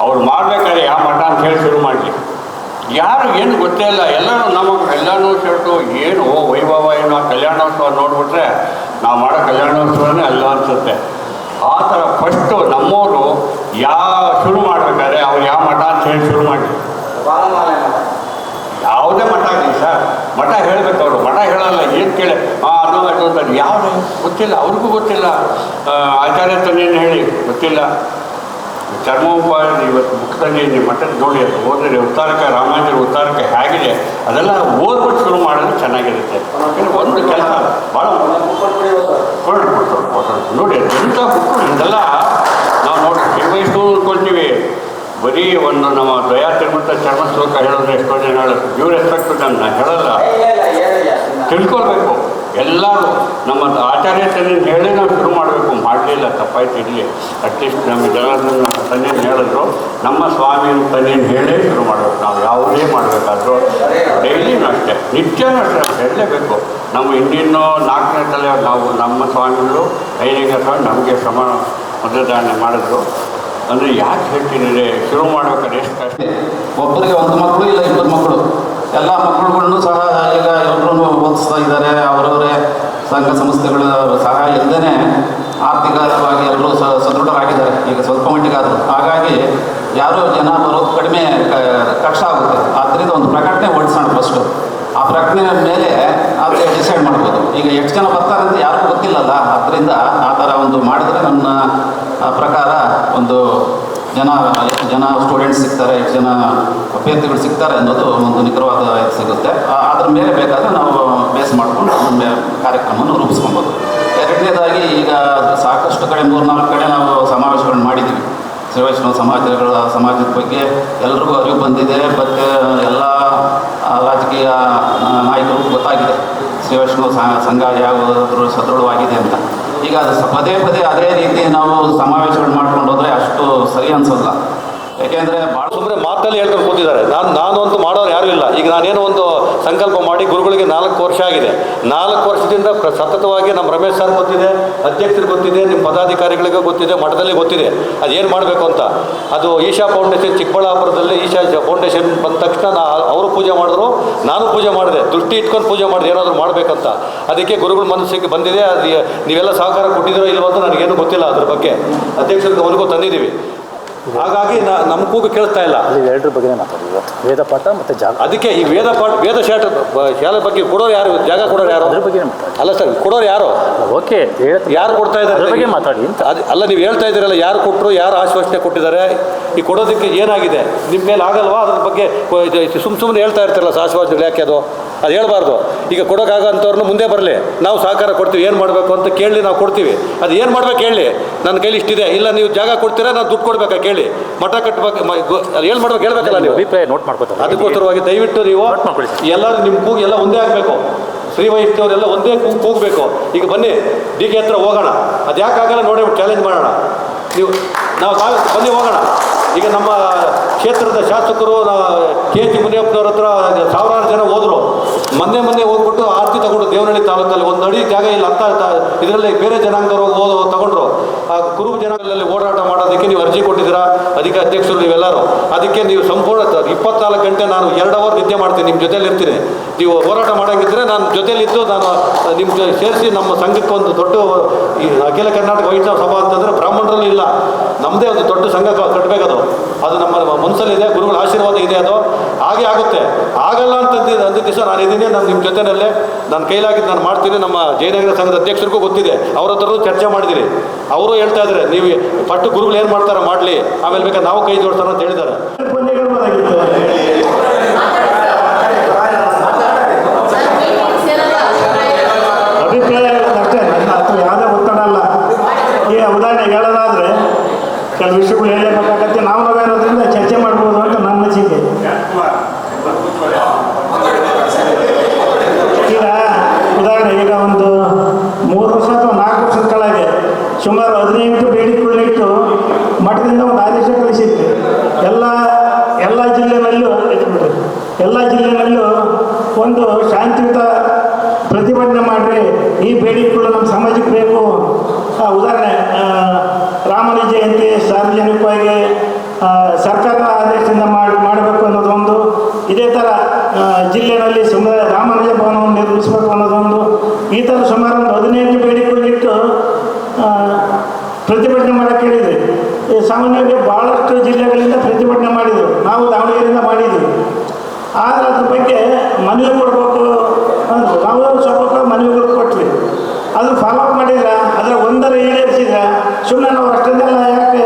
ಅವ್ರು ಮಾಡಬೇಕಾದ್ರೆ ಯಾವ ಮಠ ಅಂತ ಹೇಳಿ ಶುರು ಮಾಡಲಿ. ಯಾರು ಏನು ಗೊತ್ತೇ ಇಲ್ಲ, ಎಲ್ಲರೂ ಎಲ್ಲನೂ ಸೇರಿತು ಏನು ವೈಭವ ಏನೋ ಕಲ್ಯಾಣೋತ್ಸವ ನೋಡಿಬಿಟ್ರೆ ನಾವು ಮಾಡೋ ಕಲ್ಯಾಣೋತ್ಸವನೇ ಅಲ್ಲ ಅನಿಸುತ್ತೆ. ಆ ಥರ ಫಸ್ಟು ನಮ್ಮವರು ಶುರು ಮಾಡಬೇಕಾದ್ರೆ ಅವ್ರು ಯಾವ ಮಠ ಅಂತ ಹೇಳಿ ಶುರು ಮಾಡಿ. ಯಾವುದೇ ಮಠ ಆಗಲಿ ಸರ್, ಮಠ ಹೇಳಬೇಕು. ಅವರು ಮಠ ಹೇಳಲ್ಲ, ಏನು ಕೇಳಿ ಅದು ಅಂತಾರೆ, ಯಾವುದೇ ಗೊತ್ತಿಲ್ಲ, ಅವ್ರಿಗೂ ಗೊತ್ತಿಲ್ಲ. ಆಚಾರ್ಯ ತನ್ನೇನು ಹೇಳಿ ಗೊತ್ತಿಲ್ಲ. ಚರ್ಮೋಪಾಯ ಇವತ್ತು ಮುಖದಲ್ಲಿ ಮಠದ ನೋಡಿ ಅದು ಓದಿದ್ರೆ ಉತ್ತಾರಕ್ಕೆ ರಾಮಾಯಣದ ಉತ್ತಾರಕ್ಕೆ ಹೇಗಿದೆ ಅದೆಲ್ಲ ಓದ್ಬಿಟ್ಟು ಶುರು ಮಾಡಿದ್ರೆ ಚೆನ್ನಾಗಿರುತ್ತೆ. ಒಂದು ಕೆಲಸ ಭಾಳ ನೋಡಿ ಎಂಥ ಬುಕ್ಕು ಇದೆಲ್ಲ ನಾವು ನೋಡಿ ವೈಷ್ಣವ ಅಂದ್ಕೊಳ್ತೀವಿ. ಬರೀ ಒಂದು ನಮ್ಮ ದಯಾ ತಿರುಮತ ಚರ್ಮ ಶ್ಲೋಕ ಹೇಳಿದ್ರೆ ಎಷ್ಟೋ ಜನ ಹೇಳೋದು, ಡ್ಯೂ ರೆಸ್ಪೆಕ್ಟ್ ನಾನು ಹೇಳಲ್ಲ, ತಿಳ್ಕೊಳ್ಬೇಕು. ಎಲ್ಲರೂ ನಮ್ಮ ಆಚಾರ್ಯ ತನ್ನೇನು ಹೇಳಿ ನಾವು ಶುರು ಮಾಡಬೇಕು. ಮಾಡಲಿಲ್ಲ, ತಪ್ಪಾಯ್ತು, ಇರಲಿ. ಅಟ್ಲೀಸ್ಟ್ ನಮ್ಮ ಜನರನ್ನು ತನ್ನೇನು ಹೇಳಿದ್ರು, ನಮ್ಮ ಸ್ವಾಮಿಯನ್ನು ತನ್ನೇನು ಹೇಳೇ ಶುರು ಮಾಡಬೇಕು. ನಾವು ಯಾವುದೇ ಮಾಡಬೇಕಾದ್ರೂ ಡೈಲಿನೂ ಅಷ್ಟೇ, ನಿತ್ಯನೂ ಅಷ್ಟೇ ಹೇಳಲೇಬೇಕು. ನಮ್ಮ ಇನ್ನಿನ್ನೂ 4ನೇ ತಲೆ ನಾವು ನಮ್ಮ ಸ್ವಾಮಿಗಳು 5ನೇ ಸ್ವಾಮಿ ನಮಗೆ ಸಮಾನ ಮೊದಲಧಾರಣೆ ಮಾಡಿದ್ರು. ಅಂದರೆ ಯಾಕೆ ಹೇಳ್ತೀನಿ, ಶುರು ಮಾಡ್ಬೇಕಾದ್ರೆ ಎಷ್ಟು ಕಷ್ಟ.
ಒಬ್ಬರಿಗೆ 1 ಮಕ್ಕಳು ಇಲ್ಲ 2 ಮಕ್ಕಳು, ಎಲ್ಲ ಮಕ್ಕಳುಗಳನ್ನು ಸಹ ಈಗ ಎಲ್ಲರೂ ಓದಿಸ್ತಾ ಇದ್ದಾರೆ. ಅವರವರೇ ಸಂಘ ಸಂಸ್ಥೆಗಳ ಸಹಾಯ ಇಲ್ಲದೇ ಆರ್ಥಿಕವಾಗಿ ಎಲ್ಲರೂ ಸದೃಢರಾಗಿದ್ದಾರೆ ಈಗ ಸ್ವಲ್ಪ ಮಟ್ಟಿಗಾದರು. ಹಾಗಾಗಿ ಯಾರೂ ಜನ ಬರೋದು ಕಡಿಮೆ ಕಷ್ಟ ಆಗುತ್ತೆ. ಆದ್ದರಿಂದ ಒಂದು ಪ್ರಕಟಣೆ ಹೊರಡಿಸೋಣ ಫಸ್ಟು. ಆ ಪ್ರಕಟಣೆ ಮೇಲೆ ಅದು ಡಿಸೈಡ್ ಮಾಡ್ಬೋದು. ಈಗ ಎಷ್ಟು ಜನ ಬರ್ತಾರೆ ಅಂತ ಯಾರಿಗೂ ಗೊತ್ತಿಲ್ಲಲ್ಲ. ಆದ್ದರಿಂದ ಆ ಥರ ಒಂದು ಮಾಡಿದ್ರೆ ನನ್ನ ಪ್ರಕಾರ ಒಂದು ಜನ ಸ್ಟೂಡೆಂಟ್ಸ್ ಸಿಗ್ತಾರೆ, ಎಷ್ಟು ಜನ ಅಭ್ಯರ್ಥಿಗಳು ಸಿಗ್ತಾರೆ ಅನ್ನೋದು ಒಂದು ನಿಖರವಾದ ಇದು ಸಿಗುತ್ತೆ. ಅದ್ರ ಮೇಲೆ ಬೇಕಾದರೆ ನಾವು ಬೇಸ್ ಮಾಡಿಕೊಂಡು ನಮ್ಮ ಕಾರ್ಯಕ್ರಮವನ್ನು ರೂಪಿಸ್ಕೊಬೋದು. ಎರಡನೇದಾಗಿ ಈಗ ಸಾಕಷ್ಟು ಕಡೆ 3-4 ಕಡೆ ನಾವು ಸಮಾವೇಶಗಳನ್ನು ಮಾಡಿದ್ದೀವಿ. ಶ್ರೀ ವೈಷ್ಣವ ಸಮಾಜದ ಬಗ್ಗೆ ಎಲ್ರಿಗೂ ಅರಿವು ಬಂದಿದೆ. ಮತ್ತು ಎಲ್ಲ ರಾಜಕೀಯ ನಾಯಕರಿಗೂ ಗೊತ್ತಾಗಿದೆ ಶ್ರೀ ವೈಷ್ಣವ ಸಂಘ ಯಾವುದಾದ್ರೂ ಸದೃಢವಾಗಿದೆ ಅಂತ. ಈಗ ಅದು ಪದೇ ಅದೇ ರೀತಿ ನಾವು ಸಮಾವೇಶಗಳು ಮಾಡ್ಕೊಂಡು ಹೋದರೆ ಅಷ್ಟು ಸರಿ ಅನಿಸೋಲ್ಲ. ಯಾಕೆಂದರೆ ಭಾಳ
ಸುಮ್ಮನೆ ಮಾತಲ್ಲಿ ಹೇಳ್ಕೊಂಡು ಕೂತಿದ್ದಾರೆ. ನಾನು ಅಂತೂ ಮಾಡೋರು ಯಾರೂ ಇಲ್ಲ. ಈಗ ನಾನೇನೋ ಒಂದು ಸಂಕಲ್ಪ ಮಾಡಿ ಗುರುಗಳಿಗೆ 4 ವರ್ಷ ಆಗಿದೆ. 4 ವರ್ಷದಿಂದ ಸತತವಾಗಿ ನಮ್ಮ ರಮೇಶ್ ಸರ್ ಗೊತ್ತಿದೆ, ಅಧ್ಯಕ್ಷರು ಗೊತ್ತಿದೆ, ನಿಮ್ಮ ಪದಾಧಿಕಾರಿಗಳಿಗೆ ಗೊತ್ತಿದೆ, ಮಠದಲ್ಲಿ ಗೊತ್ತಿದೆ ಅದೇನು ಮಾಡಬೇಕು ಅಂತ. ಅದು ಈಶಾ ಫೌಂಡೇಶನ್ ಚಿಕ್ಕಬಳ್ಳಾಪುರದಲ್ಲಿ ಈಶಾ ಫೌಂಡೇಶನ್ ಬಂದ ತಕ್ಷಣ ಅವರು ಪೂಜೆ ಮಾಡಿದ್ರು, ನಾನು ಪೂಜೆ ಮಾಡಿದೆ, ದೃಷ್ಟಿ ಇಟ್ಕೊಂಡು ಪೂಜೆ ಮಾಡಿದೆ ಏನಾದರೂ ಮಾಡಬೇಕಂತ. ಅದಕ್ಕೆ ಗುರುಗಳ ಮನಸ್ಸಿಗೆ ಬಂದಿದೆ. ಅದು ನೀವೆಲ್ಲ ಸಹಕಾರ ಕೊಟ್ಟಿದ್ದೀರೋ ಇಲ್ವೋ ಅಂತ ನನಗೇನು ಗೊತ್ತಿಲ್ಲ. ಅದ್ರ ಬಗ್ಗೆ ಅಧ್ಯಕ್ಷರಿಗೆ ಅವರಿಗೂ ತಂದಿದ್ದೀವಿ. ಹಾಗಾಗಿ ನಮ್ಮ ಕೂಗು ಕೇಳ್ತಾ ಇಲ್ಲ.
ಎರಡರ ಬಗ್ಗೆ ಮಾತಾಡೋದು, ವೇದ ಪಾಠ ಮತ್ತು ಜಾಗ. ಅದಕ್ಕೆ
ಈ ವೇದ ಶಾಲೆ ಬಗ್ಗೆ ಕೊಡೋರು ಯಾರು, ಜಾಗ ಕೊಡೋರು ಯಾರು?
ಅದ್ರ ಬಗ್ಗೆ ಮಾತಾಡಿ.
ಅಲ್ಲ ಸರ್, ಕೊಡೋರು ಯಾರು?
ಓಕೆ,
ಯಾರು ಕೊಡ್ತಾ ಇದ್ದಾರೆ
ಅದ್ರ ಬಗ್ಗೆ ಮಾತಾಡಿ ಅಂತ.
ಅಲ್ಲ, ನೀವು ಹೇಳ್ತಾ ಇದ್ದೀರಲ್ಲ, ಯಾರು ಕೊಟ್ಟರು, ಯಾರು ಆಶ್ವಾಸನೆ ಕೊಟ್ಟಿದ್ದಾರೆ, ಈ ಕೊಡೋದಕ್ಕೆ ಏನಾಗಿದೆ ನಿಮ್ಮ ಮೇಲೆ ಆಗಲ್ವಾ? ಅದ್ರ ಬಗ್ಗೆ ಸುಮ್ಮನೆ ಹೇಳ್ತಾ ಇರ್ತಾರಲ್ಲ ಆಶ್ವಾಸನೆಗಳು, ಯಾಕೆ ಅದು ಹೇಳ್ಬಾರ್ದು. ಈಗ ಕೊಡೋಕ್ಕಾಗಂಥವ್ರನ್ನ ಮುಂದೆ ಬರಲಿ, ನಾವು ಸಹಕಾರ ಕೊಡ್ತೀವಿ, ಏನು ಮಾಡಬೇಕು ಅಂತ ಕೇಳಿ ನಾವು ಕೊಡ್ತೀವಿ. ಅದು ಏನು ಮಾಡ್ಬೇಕು ಹೇಳಿ, ನನ್ನ ಕೈಲಿ ಇಷ್ಟಿದೆ, ಇಲ್ಲ ನೀವು ಜಾಗ ಕೊಡ್ತೀರಾ, ನಾನು ದುಡ್ಡು ಕೊಡ್ಬೇಕಾ ಕೇಳಿ, ಮಠ ಕಟ್ಟಬೇಕು, ಅದು ಏನು ಮಾಡ್ಬೇಕು ಹೇಳ್ಬೇಕಲ್ಲ ನೀವು.
ಅಭಿಪ್ರಾಯ ನೋಟ್ ಮಾಡ್ಕೊತಾರೆ.
ಅದಕ್ಕೋಸ್ಕರವಾಗಿ ದಯವಿಟ್ಟು ನೀವು ಎಲ್ಲರೂ ನಿಮ್ಮ ಕೂಗು ಎಲ್ಲ ಒಂದೇ ಆಗಬೇಕು. ಶ್ರೀ ವೈಷ್ಣವರೆಲ್ಲ ಒಂದೇ ಕೂಗಬೇಕು. ಈಗ ಬನ್ನಿ ಡಿ.ಕೆ ಹತ್ರ ಹೋಗೋಣ. ಅದು ಯಾಕಾಗಲ್ಲ ನೋಡಿ, ಚಾಲೆಂಜ್ ಮಾಡೋಣ. ನಾವು ಬನ್ನಿ ಹೋಗೋಣ. ಈಗ ನಮ್ಮ ಕ್ಷೇತ್ರದ ಶಾಸಕರು ಕೆ.ಜಿ. ಮುನಿಯಪ್ಪನವ್ರ ಹತ್ರ ಸಾವಿರಾರು ಜನ ಹೋದರು. ಮೊನ್ನೆ ಹೋಗ್ಬಿಟ್ಟು ಆರತಿ ತಗೊಂಡು ದೇವನಹಳ್ಳಿ ತಾಲೂಕಲ್ಲಿ ಒಂದು ಅಡಿ ಜಾಗ ಇಲ್ಲ ಅಂತ ಇದರಲ್ಲಿ ಬೇರೆ ಜನಾಂಗದವರು ತಗೊಂಡ್ರು. ಆ ಕುರುಬ ಜನಾಂಗದಲ್ಲಿ ಓಡಾಟ ಮಾಡೋದಕ್ಕೆ ನೀವು ಅರ್ಜಿ ಕೊಟ್ಟಿದ್ದೀರಾ, ಅದಕ್ಕೆ ಅಧ್ಯಕ್ಷರು ನೀವೆಲ್ಲರೂ. ಅದಕ್ಕೆ ನೀವು ಸಂಪೂರ್ಣ 24 ಗಂಟೆ ನಾನು 2 ಅವರ್ ನಿದ್ದೆ ಮಾಡ್ತೀನಿ, ನಿಮ್ಮ ಜೊತೆಲಿ ಇರ್ತೀನಿ. ನೀವು ಹೋರಾಟ ಮಾಡೋಂಗಿದ್ರೆ ನಾನು ಜೊತೆಲಿದ್ದು ನಾನು ನಿಮ್ಮ ಸೇರಿಸಿ ನಮ್ಮ ಸಂಘಕ್ಕೆ ಒಂದು ದೊಡ್ಡ ಈ ಅಖಿಲ ಕರ್ನಾಟಕ ವೈಷ್ಣವ ಸಭಾ ಅಂತಂದರೆ ಬ್ರಾಹ್ಮಣರಲ್ಲಿ ಇಲ್ಲ, ನಮ್ಮದೇ ಒಂದು ದೊಡ್ಡ ಸಂಘ ಕಟ್ಟಬೇಕದು. ಅದು ನಮ್ಮ ಮನಸ್ಸಲ್ಲಿದೆ, ಗುರುಗಳ ಆಶೀರ್ವಾದ ಇದೆ. ಅದು ಹಾಗೆ ಆಗುತ್ತೆ. ಆಗಲ್ಲ ಅಂದ ದಿವಸ ನಾನು ಇದ್ದೀನಿ, ನಾನು ನಿಮ್ಮ ಜೊತೆಯಲ್ಲೇ ನನ್ನ ಕೈಲಾಗಿದ್ದು ನಾನು ಮಾಡ್ತೀನಿ. ನಮ್ಮ ಜಯನಗರ ಸಂಘದ ಅಧ್ಯಕ್ಷರಿಗೂ ಗೊತ್ತಿದೆ, ಅವ್ರ ಹತ್ರನೂ ಚರ್ಚೆ ಮಾಡಿದ್ದೀನಿ. ಅವರು ಹೇಳ್ತಾ ಇದ್ದಾರೆ, ನೀವು ಪಟ್ಟು ಗುರುಗಳು ಏನು ಮಾಡ್ತಾರೋ ಮಾಡಲಿ, ಆಮೇಲೆ ಬೇಕಾದ್ರೆ ನಾವು ಕೈ ಜೋಡಿಸೋಣ ಅಂತ ಹೇಳಿದ್ದಾರೆ.
ಅಭಿಪ್ರಾಯ ಅಷ್ಟೇ, ನನ್ನ ಅಥವಾ ಯಾವುದೇ ಒತ್ತಡ ಅಲ್ಲ. ಈಗ ಉದಾಹರಣೆ ಹೇಳೋದಾದರೆ ಕೆಲವು ವಿಷಯಗಳು ಹೇಳಬೇಕಾಗತ್ತೆ. ನಾವು ನಾವೇನೋದ್ರಿಂದ ಚರ್ಚೆ ಮಾಡ್ಬೋದು ಅಂತ ನನ್ನ ಅನಿಸಿಕೆ. ಈಗ ಉದಾಹರಣೆ, ಈಗ ಒಂದು 3 ವರ್ಷ ಅಥವಾ 4 ವರ್ಷದ ಕೆಳಗೆ ಸುಮಾರು 15 ಬೇಡಿಕೆಗಳನ್ನಿಟ್ಟು ಮಠದಿಂದ ಒಂದು ಆದೇಶ ಕಳಿಸಿದ್ವಿ. ಎಲ್ಲ ಜಿಲ್ಲೆನಲ್ಲೂ ಒಂದು ಶಾಂತಿಯುತ ಪ್ರತಿಭಟನೆ ಮಾಡಿರಿ, ಈ ಬೇಡಿಕೆಗಳು ನಮ್ಮ ಸಮಾಜಕ್ಕೆ ಬೇಕು. ಉದಾಹರಣೆ, ರಾಮನ ಜಯಂತಿ ಸಾರ್ವಜನಿಕವಾಗಿ ಸರ್ಕಾರದ ಆದೇಶದಿಂದ ಮಾಡಬೇಕು ಅನ್ನೋದೊಂದು. ಇದೇ ಥರ ಜಿಲ್ಲೆಯಲ್ಲಿ ರಾಮನುಜ ಭವನವನ್ನು ನಿರ್ಮಿಸಬೇಕು ಅನ್ನೋದೊಂದು. ಈ ಥರ ಸುಮಾರು ಒಂದು 15 ಬೇಡಿಕೆಗಳಿಟ್ಟು ಪ್ರತಿಭಟನೆ ಮಾಡೋಕ್ಕೆ ಹೇಳಿದ್ವಿ. ಸಾಮಾನ್ಯವಾಗಿ ಭಾಳಷ್ಟು ಜಿಲ್ಲೆಗಳಿಂದ ಪ್ರತಿಭಟನೆ ಮಾಡಿದರು, ನಾವು ದಾವಣಗೆರೆಯಿಂದ ಮಾಡಿದ್ವಿ. ಆದರೆ ಅದ್ರ ಬಗ್ಗೆ ಮನವಿ ಕೊಡಬೇಕು ಅಂದರು. ನಾವು ಸ್ವಲ್ಪ ಮನವಿಗಳು ಕೊಟ್ವಿ, ಅದನ್ನು ಫಾಲೋಅಪ್ ಮಾಡಿದ್ರೆ ಅದರ ಒಂದರ ಈಡೇರಿಸಿದ್ರೆ ಸುಮ್ಮನೆ ನಾವು ಅಷ್ಟನ್ನೆಲ್ಲ ಯಾಕೆ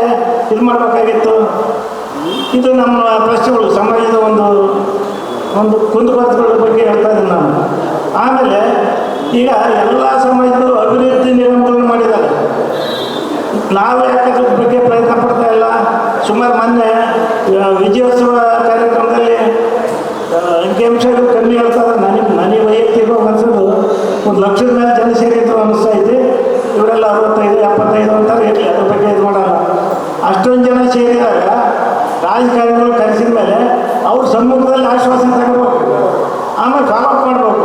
ಇದು ಮಾಡಬೇಕಾಗಿತ್ತು? ಇದು ನಮ್ಮ ಪ್ರಶ್ನೆಗಳು, ಸಮಾಜದ ಒಂದು ಕುಂದುಕೊರತೆಗಳ ಬಗ್ಗೆ ಹೇಳ್ತಾ ಇದ್ದೀನಿ ನಾನು. ಆಮೇಲೆ ಈಗ ಎಲ್ಲ ಸಮಾಜದಲ್ಲೂ ಅಭಿವೃದ್ಧಿ ನಿಯಮಗಳು ಮಾಡಿದ್ದಾರೆ, ನಾವು ಯಾಕೆ ಅದ್ರ ಬಗ್ಗೆ ಪ್ರಯತ್ನ ಪಡ್ತಾ ಇಲ್ಲ? ಸುಮಾರು ಮೊನ್ನೆ ವಿಜಯೋತ್ಸವ ಕಾರ್ಯಕ್ರಮದಲ್ಲಿ ಅಂಕಿಅಂಶಗಳು ಕಮ್ಮಿ ಹೇಳ್ತಾರೆ. ನನಗೆ ವೈಯಕ್ತಿಕವಾಗಿ ಅನ್ಸೋದು 1 ಲಕ್ಷದ ಮೇಲೆ ಜನ ಸೇರಿದ್ರು ಅನ್ನಿಸ್ತಾ ಐತಿ. ಇವರೆಲ್ಲ 65, 75 ಅಂತಾರೆ, ಇರಲಿ, ಅದ್ರ ಬಗ್ಗೆ ಇದು ಮಾಡಲ್ಲ. ಅಷ್ಟೊಂದು ಜನ ಸೇರಿದಾಗ ರಾಜಕಾರಣಿಗಳು ಕರೆಸಿದ ಮೇಲೆ ಅವ್ರ ಸಮ್ಮುಖದಲ್ಲಿ ಆಶ್ವಾಸನೆ ತಗೋಬೇಕು, ಆಮೇಲೆ ಫಾಲೋಅಪ್ ಮಾಡಬೇಕು.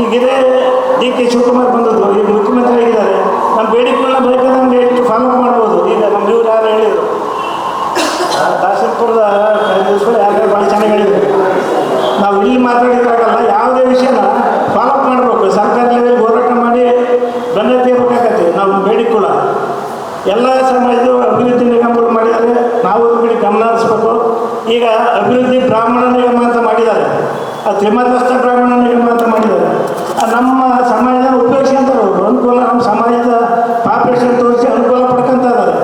ಈಗಿದೆ ಡಿ.ಕೆ. ಶಿವಕುಮಾರ್ ಬಂದದ್ದು, ಈಗ ಮುಖ್ಯಮಂತ್ರಿ ಆಗಿದ್ದಾರೆ. ನಮ್ಮ ಬೇಡಿಕೆಗಳನ್ನ ಬೇಕಾದಂಗೆ ಇಟ್ಟು ಫಾಲೋಅಪ್ ಮಾಡ್ಬೋದು. ಈಗ ನಮ್ಮ ಇವ್ರು ಯಾರು ಹೇಳಿದರು, ದಾಸನಪುರದ ಕಾರ್ಯದರ್ಶಿಗಳು ಯಾರು ಭಾಳ ಚೆನ್ನಾಗಿ ಹೇಳಿದರು. ನಾವು ಇಲ್ಲಿ ಮಾತಾಡಿದಾಗಲ್ಲ, ಯಾವುದೇ ವಿಷಯನ ಫಾಲೋಅಪ್ ಮಾಡಬೇಕು. ಸರ್ಕಾರ ಲೆವೆಲ್ ಹೋರಾಟ ಮಾಡಿ ಬೆನ್ನ ತೀರ್ಬೇಕಾಗತ್ತೆ. ನಾವು ಬೇಡಿಕೆಗಳ ಎಲ್ಲ ಸಮಾಜದ ಅಭಿವೃದ್ಧಿ ನಿಗಮಗಳು ಮಾಡಿದ್ದಾರೆ, ನಾವು ಅದ್ರ ಕಡೆ ಗಮನ ಹರಿಸ್ಬೇಕು. ಈಗ ಅಭಿವೃದ್ಧಿ ಬ್ರಾಹ್ಮಣ ನಿಗಮ ಅಂತ ಮಾಡಿದ್ದಾರೆ, ತ್ರಿಮತಸ್ಥ ಬ್ರಾಹ್ಮಣ ನಿಗಮ ಅಂತ ಮಾಡಿದ್ದಾರೆ. ನಮ್ಮ ಸಮಾಜದ ಉಪಯೋಗಿಸ್ಕೊಂತಾರೆ ಅವರು, ಅನುಕೂಲ ನಮ್ಮ ಸಮಾಜದ ಪಾಪ್ಯುಲೇಷನ್ ತೋರಿಸಿ ಅನುಕೂಲ ಪಡ್ಕೊತಾ ಇದ್ದಾರೆ.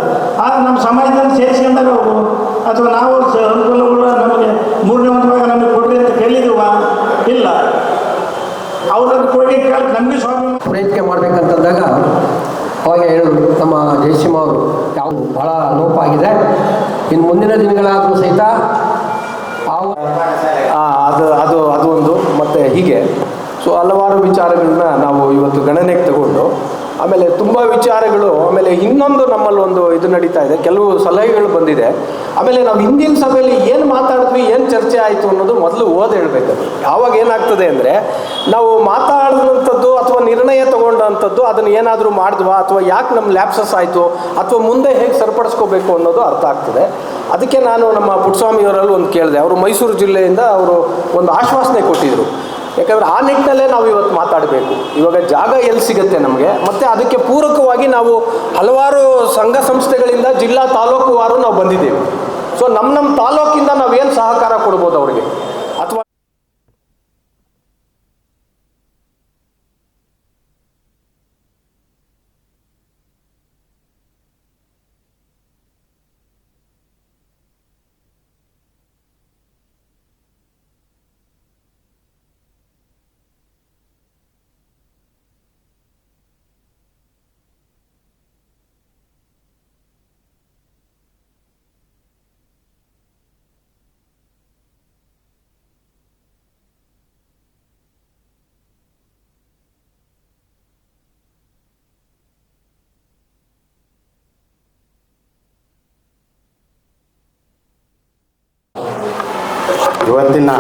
ಆದರೆ ನಮ್ಮ ಸಮಾಜದಲ್ಲಿ ಸೇರಿಸ್ಕೊಂಡಾರೆ ಅವರು. ಅಥವಾ ನಾವು ಅನುಕೂಲಗಳು ನಮಗೆ 3ನೇ ಒಂದು ಭಾಗ ನಮಗೆ ಕೊಡ್ರಿ ಅಂತ ಕೇಳಿದ್ವ? ಇಲ್ಲ. ಅವ್ರದ್ದು ಕೊಡಿ ಕೇಳಿ ನಮಗೆ ಸ್ವಾಮಿ
ಪೂರೈಕೆ ಮಾಡಬೇಕಂತಂದಾಗ ಅವಾಗ ಹೇಳಿದ್ರು ನಮ್ಮ ಜಯಸಿಂಹ ಅವರು, ಯಾವುದು ಭಾಳ ಲೋಪ ಆಗಿದೆ, ಇನ್ನು ಮುಂದಿನ ದಿನಗಳಾದರೂ ಸಹಿತ ಅದು ಒಂದು ಮತ್ತು ಹೀಗೆ ಸೊ ಹಲವಾರು ವಿಚಾರಗಳನ್ನ ನಾವು ಇವತ್ತು ಗಣನೆಗೆ ತಗೊಂಡು, ಆಮೇಲೆ ತುಂಬ ವಿಚಾರಗಳು, ಆಮೇಲೆ ಇನ್ನೊಂದು ನಮ್ಮಲ್ಲಿ ಒಂದು ಇದು ನಡೀತಾ ಇದೆ, ಕೆಲವು ಸಲಹೆಗಳು ಬಂದಿದೆ. ಆಮೇಲೆ ನಾವು ಹಿಂದಿನ ಸಭೆಯಲ್ಲಿ ಏನು ಮಾತಾಡಿದ್ವಿ, ಏನು ಚರ್ಚೆ ಆಯಿತು ಅನ್ನೋದು ಮೊದಲು ಹೇಳ್ಬೇಕು. ಯಾವಾಗ ಏನಾಗ್ತದೆ ಅಂದರೆ, ನಾವು ಮಾತಾಡಿದಂಥದ್ದು ಅಥವಾ ನಿರ್ಣಯ ತಗೊಂಡಂಥದ್ದು ಅದನ್ನು ಏನಾದರೂ ಮಾಡಿದ್ವಾ, ಅಥವಾ ಯಾಕೆ ನಮ್ಮ ಲ್ಯಾಪ್ಸಸ್ ಆಯಿತು, ಅಥವಾ ಮುಂದೆ ಹೇಗೆ ಸರಿಪಡಿಸ್ಕೋಬೇಕು ಅನ್ನೋದು ಅರ್ಥ ಆಗ್ತದೆ. ಅದಕ್ಕೆ ನಾನು ನಮ್ಮ ಪುಟ್ಟಸ್ವಾಮಿಯವರಲ್ಲಿ ಒಂದು ಕೇಳಿದೆ. ಅವರು ಮೈಸೂರು ಜಿಲ್ಲೆಯಿಂದ ಅವರು ಒಂದು ಆಶ್ವಾಸನೆ ಕೊಟ್ಟಿದ್ದರು. ಯಾಕಂದರೆ ಆ ನಿಟ್ಟಿನಲ್ಲೇ ನಾವು ಇವತ್ತು ಮಾತಾಡಬೇಕು. ಇವಾಗ ಜಾಗ ಎಲ್ಲಿ ಸಿಗುತ್ತೆ ನಮಗೆ, ಮತ್ತು ಅದಕ್ಕೆ ಪೂರಕವಾಗಿ ನಾವು ಹಲವಾರು ಸಂಘ ಸಂಸ್ಥೆಗಳಿಂದ ಜಿಲ್ಲಾ ತಾಲೂಕುವಾರು ನಾವು ಬಂದಿದ್ದೇವೆ. ಸೊ ನಮ್ಮ ತಾಲೂಕಿಂದ ನಾವೇನು ಸಹಕಾರ ಕೊಡ್ಬೋದು ಅವರಿಗೆ, ಅಥವಾ
ಇವತ್ತಿನ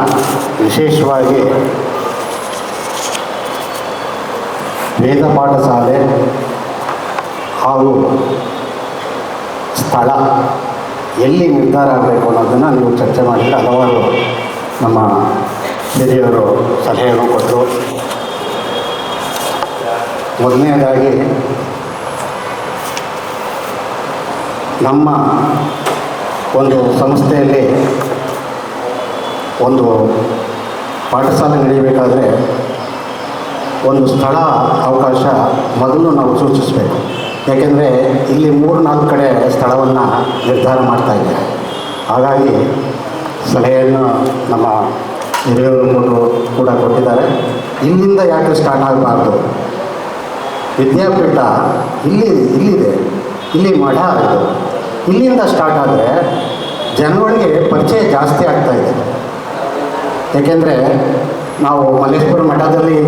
ವಿಶೇಷವಾಗಿ ವೇದ ಪಾಠಶಾಲೆ ಹಾಗೂ ಸ್ಥಳ ಎಲ್ಲಿ ನಿರ್ಧಾರ ಆಗಬೇಕು ಅನ್ನೋದನ್ನು ನೀವು ಚರ್ಚೆ ಮಾಡಿ ಹಲವಾರು ನಮ್ಮ ಹಿರಿಯರು ಸಲಹೆಯನ್ನು ಕೊಟ್ಟರು. ಮೊದಲನೇದಾಗಿ ನಮ್ಮ ಒಂದು ಸಂಸ್ಥೆಯಲ್ಲಿ ಒಂದು ಪಾಠಶಾಲೆ ನಡೆಯಬೇಕಾದ್ರೆ ಒಂದು ಸ್ಥಳ ಅವಕಾಶ ಮೊದಲು ನಾವು ಸೂಚಿಸಬೇಕು. ಯಾಕೆಂದರೆ ಇಲ್ಲಿ 3-4 ಕಡೆ ಸ್ಥಳವನ್ನು ನಿರ್ಧಾರ ಮಾಡ್ತಾಯಿದ್ದೇವೆ. ಹಾಗಾಗಿ ಸಲಹೆಯನ್ನು ನಮ್ಮ ಹಿರಿಯರು ಕೂಡ ಕೊಟ್ಟಿದ್ದಾರೆ. ಇಲ್ಲಿಂದ ಯಾಕೆ ಸ್ಟಾರ್ಟ್ ಆಗಬಾರ್ದು, ವಿದ್ಯಾಪೀಠ ಇಲ್ಲಿದೆ, ಇಲ್ಲಿ ಮಠ ಇದು, ಇಲ್ಲಿಂದ ಸ್ಟಾರ್ಟ್ ಆದರೆ ಜನಗಳಿಗೆ ಪರಿಚಯ ಜಾಸ್ತಿ ಆಗ್ತಾಯಿದೆ. ಏಕೆಂದರೆ ನಾವು ಮಲ್ಲೇಶ್ವರ ಮಠದಲ್ಲಿ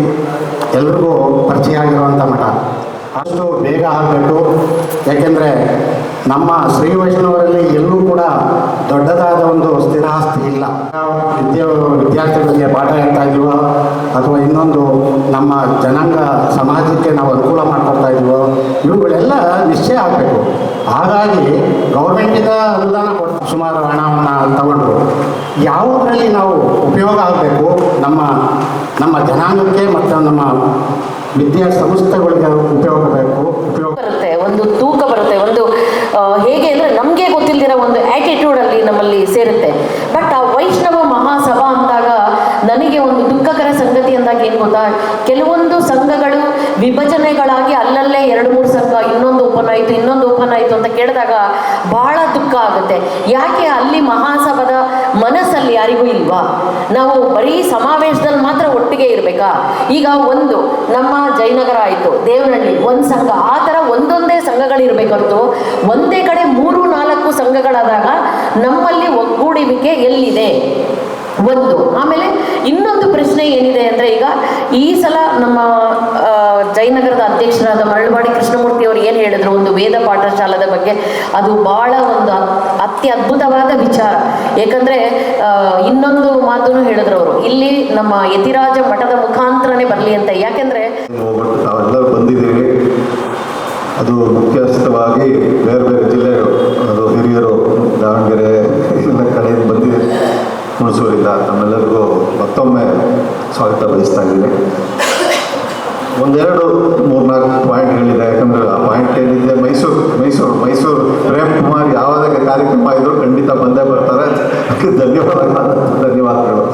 ಎಲ್ರಿಗೂ ಪರಿಚಯ ಆಗಿರುವಂಥ ಮಠ, ಅಷ್ಟು ಬೇಗ ಆಗಬೇಕು. ಏಕೆಂದರೆ ನಮ್ಮ ಶ್ರೀ ವೈಷ್ಣವರಲ್ಲಿ ಎಲ್ಲೂ ಕೂಡ ದೊಡ್ಡದಾದ ಒಂದು ಸ್ಥಿರ ಆಸ್ತಿ ಇಲ್ಲ. ವಿದ್ಯಾರ್ಥಿಗಳಿಗೆ ಪಾಠ ಹೇಳ್ತಾ ಇದ್ದೀವೋ ಅಥವಾ ಇನ್ನೊಂದು ನಮ್ಮ ಜನಾಂಗ ಸಮಾಜಕ್ಕೆ ನಾವು ಅನುಕೂಲ ಮಾಡಿಕೊಡ್ತಾ ಇದ್ದೀವೋ, ಇವುಗಳೆಲ್ಲ ನಿಶ್ಚಯ ಆಗಬೇಕು. ಹಾಗಾಗಿ ಗೌರ್ಮೆಂಟಿಂದ ಅನುದಾನ ಕೊಟ್ಟು ಸುಮಾರು ಹಣವನ್ನು ತಗೊಂಡ್ರು. ಯಾವುದರಲ್ಲಿ ನಾವು ಉಪಯೋಗ ಆಗಬೇಕು, ನಮ್ಮ ಜನಾಂಗಕ್ಕೆ ಮತ್ತು ನಮ್ಮ ವಿದ್ಯಾಸಂಸ್ಥೆಗಳಿಗೆ ಉಪಯೋಗ
ಬರುತ್ತೆ, ಒಂದು ತೂಕ ಬರುತ್ತೆ, ಒಂದು ಹೇಗೆ ಅಂದರೆ ನಮಗೆ ಗೊತ್ತಿಲ್ಲದಿರೋ ಒಂದು ಆ್ಯಟಿಟ್ಯೂಡಲ್ಲಿ ನಮ್ಮಲ್ಲಿ ಸೇರುತ್ತೆ. ಬಟ್ ಆ ವೈಷ್ಣವ ಮಹಾಸಭಾ ಅಂದಾಗ ನನಗೆ ಒಂದು ದುಃಖಕರ ಸಂಗತಿ ಅಂದಾಗ ಏನು ಗೊತ್ತಾ, ಕೆಲವೊಂದು ಸಂಘಗಳು ವಿಭಜನೆಗಳಾಗಿ ಅಲ್ಲಲ್ಲೇ 2-3 ಸಂಘ ಇನ್ನೊಂದು ಓಪನ್ ಆಯಿತು ಅಂತ ಕೇಳಿದಾಗ ಬಹಳ ದುಃಖ ಆಗುತ್ತೆ. ಯಾಕೆ ಅಲ್ಲಿ ಮಹಾಸಭಾದ ಮನಸ್ಸಲ್ಲಿ ಯಾರಿಗೂ ಇಲ್ವಾ? ನಾವು ಬರೀ ಸಮಾವೇಶದಲ್ಲಿ ಮಾತ್ರ ಒಟ್ಟಿಗೆ ಇರಬೇಕಾ? ಈಗ ಒಂದು ನಮ್ಮ ಜಯನಗರ ಆಯಿತು, ದೇವನಹಳ್ಳಿ ಒಂದು ಸಂಘ, ಆ ಥರ ಒಂದೊಂದೇ ಸಂಘಗಳಿರಬೇಕಂತೂ ಒಂದೇ ಕಡೆ 3-4 ಸಂಘಗಳಾದಾಗ ನಮ್ಮಲ್ಲಿ ಒಗ್ಗೂಡುವಿಕೆ ಎಲ್ಲಿದೆ ಒಂದು. ಆಮೇಲೆ ಇನ್ನೊಂದು ಪ್ರಶ್ನೆ ಏನಿದೆ ಅಂದರೆ, ಈಗ ಈ ಸಲ ನಮ್ಮ ಜಯನಗರದ ಅಧ್ಯಕ್ಷರಾದ ಮರಳವಾಡಿ ಕೃಷ್ಣಮೂರ್ತಿ ಅವರು ಏನು ಹೇಳಿದ್ರು ಒಂದು ವೇದ ಪಾಠಶಾಲದ ಬಗ್ಗೆ, ಅದು ಭಾಳ ಒಂದು ಅತ್ಯದ್ಭುತವಾದ ವಿಚಾರ. ಏಕೆಂದರೆ ಇನ್ನೊಂದು ಮಾತನ್ನು ಹೇಳಿದ್ರು ಅವರು, ಇಲ್ಲಿ ನಮ್ಮ ಯತಿರಾಜ ಮಠದ ಮುಖಾಂತರನೇ ಬರಲಿ ಅಂತ. ಯಾಕೆಂದರೆ
ನಾವೆಲ್ಲರೂ ಬಂದಿದ್ದೀವಿ, ಅದು ಮುಖ್ಯಸ್ಥವಾಗಿ ಬೇರೆ ಬೇರೆ ಜಿಲ್ಲೆಗಳು, ಅದು ಹಿರಿಯರು ದಾವಣಗೆರೆ ಎಲ್ಲ ಕಡೆಯಿಂದ ಬಂದಿದೆ, ಹುಣಸೂರಿಂದ. ನಮ್ಮೆಲ್ಲರಿಗೂ ಮತ್ತೊಮ್ಮೆ ಸ್ವಾಗತ ಬಯಸ್ತಾ ಇದ್ದೀನಿ. 1-2-3-4 ಪಾಯಿಂಟ್ಗಳಿದೆ. ಯಾಕಂದರೆ ಆ ಪಾಯಿಂಟ್ ಏನಿದೆ, ಮೈಸೂರು ಪ್ರೇಮ್ ಕುಮಾರ್ ಯಾವುದೇ ಕಾರ್ಯಕ್ರಮ ಇದ್ದರೂ ಖಂಡಿತ ಬಂದೇ ಬರ್ತಾರೆ. ಅದಕ್ಕೆ ಧನ್ಯವಾದಗಳು.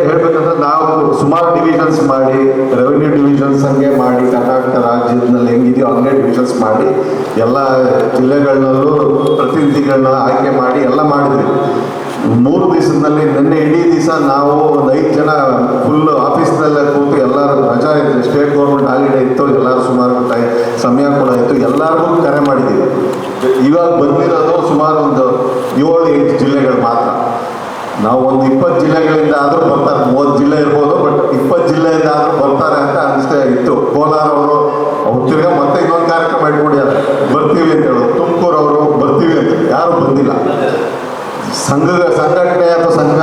ಹೇಳ್ಬೇಕಂದ್ರೆ ನಾವು ಸುಮಾರು ಡಿವಿಷನ್ಸ್ ಮಾಡಿ, ರೆವಿನ್ಯೂ ಡಿವಿಷನ್ಸ್ ಹಂಗೆ ಮಾಡಿ ಕರ್ನಾಟಕ ರಾಜ್ಯದಲ್ಲಿ ಹೆಂಗಿದೆಯೋ ಮೊನ್ನೆ ಡಿವಿಷನ್ಸ್ ಮಾಡಿ ಎಲ್ಲ ಜಿಲ್ಲೆಗಳನ್ನಲ್ಲೂ ಪ್ರತಿನಿಧಿಗಳನ್ನ ಆಯ್ಕೆ ಮಾಡಿ ಎಲ್ಲ ಮಾಡಿದ್ವಿ. 3 ದಿವಸದಲ್ಲಿ ನಿನ್ನೆ ಇಡೀ ದಿವಸ ನಾವು ಒಂದು 5 ಜನ ಫುಲ್ ಆಫೀಸ್ನಲ್ಲೇ ಕೂತು ಎಲ್ಲರೂ ರಜಾ ಇತ್ತು, ಸ್ಟೇಟ್ ಗೌರ್ಮೆಂಟ್ ಹಾಲಿಡೇ ಇತ್ತು, ಎಲ್ಲರೂ ಸುಮಾರು ಸಮಯ ಕೂಡ ಇತ್ತು, ಎಲ್ಲರಿಗೂ ಕರೆ ಮಾಡಿದ್ದೀವಿ. ಇವಾಗ ಬಂದಿರೋದು ಸುಮಾರು ಒಂದು 7-8 ಜಿಲ್ಲೆಗಳು ಮಾತ್ರ. ನಾವು ಒಂದು 20 ಜಿಲ್ಲೆಗಳಿಂದ ಆದರೂ ಬರ್ತಾರೆ, 30 ಜಿಲ್ಲೆ ಇರ್ಬೋದು, ಬಟ್ 20 ಜಿಲ್ಲೆಯಿಂದ ಆದರೂ ಬರ್ತಾರೆ ಅಂತ ಅನಿಸ್ತೇ ಇತ್ತು. ಕೋಲಾರ ಅವ್ರು ತಿರ್ಗಾ ಮತ್ತೆ ಇನ್ನೊಂದು ಕಾರ್ಯಕ್ರಮ ಇಟ್ಕೊಂಡಿದ್ದಾರೆ, ಬರ್ತೀವಿ ಅಂತ ಹೇಳೋದು. ತುಮಕೂರು ಅವರು ಬರ್ತೀವಿ ಅಂತ, ಯಾರೂ ಬಂದಿಲ್ಲ. ಸಂಘಟನೆ ಅಥವಾ ಸಂಘ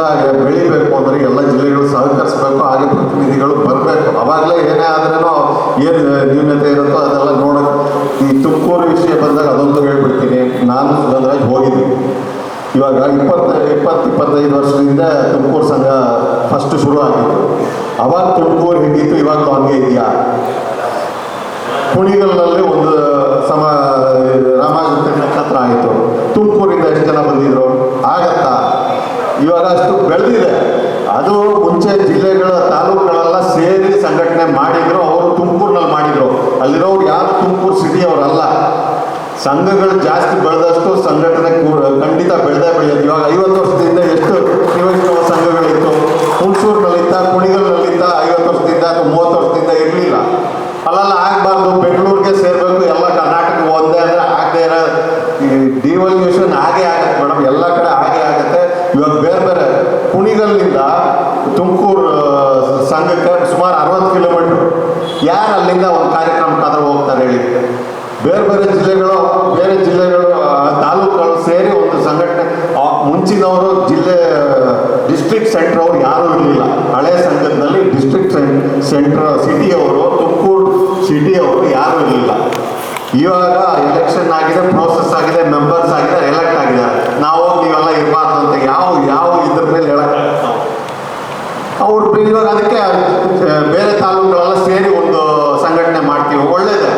ಬೆಳಿಬೇಕು ಅಂದರೆ ಎಲ್ಲ ಜಿಲ್ಲೆಗಳು ಸಹಕರಿಸಬೇಕು, ಹಾಗೆ ಪ್ರತಿನಿಧಿಗಳು ಬರಬೇಕು. ಅವಾಗಲೇ ಏನೇ ಆದ್ರೂ ಏನು ನ್ಯೂನತೆ ಇರುತ್ತೋ ಅದೆಲ್ಲ ನೋಡೋಕೆ. ಈ ತುಮಕೂರು ವಿಷಯ ಬಂದಾಗ ಅದೊಂದು ಹೇಳ್ಬಿಡ್ತೀನಿ, ನಾನು ಸುಗಂಧರಾಜ್ ಹೋಗಿದ್ದೀನಿ. ಇವಾಗ 20-25 ವರ್ಷದಿಂದ ತುಮಕೂರು ಸಂಘ ಫಸ್ಟ್ ಶುರು ಆಗಿತ್ತು. ಅವಾಗ ತುಮಕೂರು ಹೇಗಿತ್ತು, ಇವಾಗಲೂ ಹಂಗೆ ಇದೆಯಾ? ಕುಣಿಗಲ್ನಲ್ಲಿ ಒಂದು ರಾಮಾಜ ನಕ್ಷತ್ರ ಆಯಿತು, ತುಮಕೂರಿಂದ ಎಷ್ಟು ಜನ ಬಂದಿದ್ರು? ಆಗತ್ತಾ? ಇವಾಗ ಅಷ್ಟು ಬೆಳೆದಿದೆ. ಅದು ಮುಂಚೆ ಜಿಲ್ಲೆಗಳ ತಾಲೂಕುಗಳೆಲ್ಲ ಸೇರಿ ಸಂಘಟನೆ ಮಾಡಿದ್ರು, ಅವರು ತುಮಕೂರಿನಲ್ಲಿ ಮಾಡಿದ್ರು. ಅಲ್ಲಿರೋರು ಯಾರು ತುಮಕೂರು ಸಿಟಿಯವರಲ್ಲ. ಸಂಘಗಳು ಜಾಸ್ತಿ ಬೆಳೆದಷ್ಟು ಸಂಘಟನೆ ಖಂಡಿತ ಬೆಳೆದೇ ಬೆಳೆಯೋದು. ಇವಾಗ 50 ವರ್ಷದಿಂದ ಎಷ್ಟು ಶ್ರೀವೈಷ್ಣವ ಸಂಘಗಳಿತ್ತು? ಹುಣಸೂರಿನಲ್ಲಿದ್ದ, ಕುಣಿಗಲ್ನಲ್ಲಿದ್ದ 50 ವರ್ಷದಿಂದ ಅಥವಾ 30 ವರ್ಷದಿಂದ ಇರಲಿಲ್ಲ. ಅಲ್ಲೆಲ್ಲ ಆಗಬಾರ್ದು, ಬೆಂಗಳೂರಿಗೆ ಸೇರಬೇಕು, ಎಲ್ಲ ಕರ್ನಾಟಕ ಒಂದೇ ಅಂದರೆ ಆಗದೆ ಇರೋ ಡಿವಲ್ಯೂಷನ್ ಆಗೇ ಆಗುತ್ತೆ ಮೇಡಮ್, ಎಲ್ಲ ಕಡೆ ಆಗೇ ಆಗುತ್ತೆ. ಇವಾಗ ಬೇರೆ ಬೇರೆ ಕುಣಿಗಲ್ನಿಂದ ತುಮಕೂರು ಸಂಘಕ್ಕೆ ಸುಮಾರು 60 ಕಿಲೋಮೀಟ್ರ್. ಯಾರು ಅಲ್ಲಿಂದ ಒಂದು ಕಾರ್ಯಕ್ರಮಕ್ಕಾದರೂ ಹೋಗ್ತಾರೆ ಹೇಳಿ? ಬೇರೆ ಜಿಲ್ಲೆಗಳು ತಾಲೂಕುಗಳು ಸೇರಿ ಒಂದು ಸಂಘಟನೆ. ಮುಂಚಿನವರು ಡಿಸ್ಟ್ರಿಕ್ಟ್ ಸೆಂಟ್ರ್ ಅವರು ಯಾರೂ ಇರಲಿಲ್ಲ. ಹಳೆ ಸಂಘದಲ್ಲಿ ಡಿಸ್ಟ್ರಿಕ್ಟ್ ಸೆಂಟ್ರ್ ಸಿಟಿಯವರು, ತುಮಕೂರು ಸಿಟಿಯವರು ಯಾರೂ ಇರಲಿಲ್ಲ. ಇವಾಗ ಎಲೆಕ್ಷನ್ ಆಗಿದೆ, ಪ್ರೋಸೆಸ್ ಆಗಿದೆ, ಮೆಂಬರ್ಸ್ ಆಗಿದೆ, ಎಲೆಕ್ಟ್ ಆಗಿದ್ದಾರೆ. ನಾವು ನೀವೆಲ್ಲ ಇರಬಾರ್ದು ಅಂತ ಯಾವ ಇದ್ರ ಮೇಲೆ ಹೇಳೋಕ್ಕಾಗತ್ತೆ ನಾವು? ಅವ್ರು ಇವಾಗ ಅದಕ್ಕೆ ಬೇರೆ ತಾಲೂಕುಗಳೆಲ್ಲ ಸೇರಿ ಒಂದು ಸಂಘಟನೆ ಮಾಡ್ತೀವಿ, ಒಳ್ಳೇದೇ.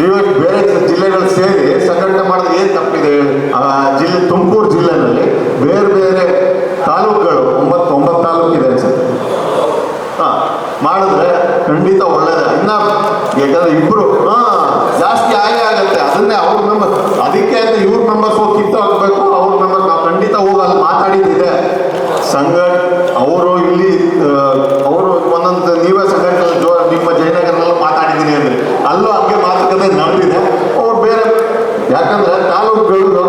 ಇವಾಗ ಬೇರೆ ಜಿಲ್ಲೆಗಳು ಸೇರಿ ಸಂಘಟನೆ ಮಾಡಿದ್ರೆ ಏನು ತಪ್ಪಿದೆ? ತುಮಕೂರು ಜಿಲ್ಲೆನಲ್ಲಿ ಬೇರೆ ಬೇರೆ ತಾಲೂಕುಗಳು 9 ತಾಲೂಕಿದೆ ಅನ್ಸುತ್ತೆ. ಮಾಡಿದ್ರೆ ಖಂಡಿತ ಒಳ್ಳೇದೇ. ಇನ್ನು ಯಾಕಂದ್ರೆ ಇಬ್ಬರು ಜಾಸ್ತಿ ಆಗೇ ಆಗುತ್ತೆ. ಅದನ್ನೇ ಅವ್ರ ಮೆಂಬರ್, ಅದಕ್ಕೆ ಅಂತ ಇವ್ರ ಮೆಂಬರ್ಸ್ ಹೋಗಿ ಕಿತ್ತು ಹಾಕಬೇಕು. ಅವ್ರ ಮೆಂಬರ್ಸ್ ನಾವು ಖಂಡಿತ ಹೋಗಿ ಅಲ್ಲಿ ಮಾತಾಡಿದ್ದಿದೆ. ಅವರು ಇಲ್ಲಿ ಅವರು ಒಂದೊಂದು ನೀವೇ ಸಂಘಟನೆ ನಿಮ್ಮ ಜಯನಗರದಲ್ಲೂ ಮಾತಾಡಿದ್ದೀನಿ ಅಂದರೆ ಅಲ್ಲೂ ಹಂಗೆ ಮಾತುಕತೆ ನಡೆದಿದೆ. ಅವ್ರು ಬೇರೆ, ಯಾಕಂದರೆ ತಾಲೂಕುಗಳು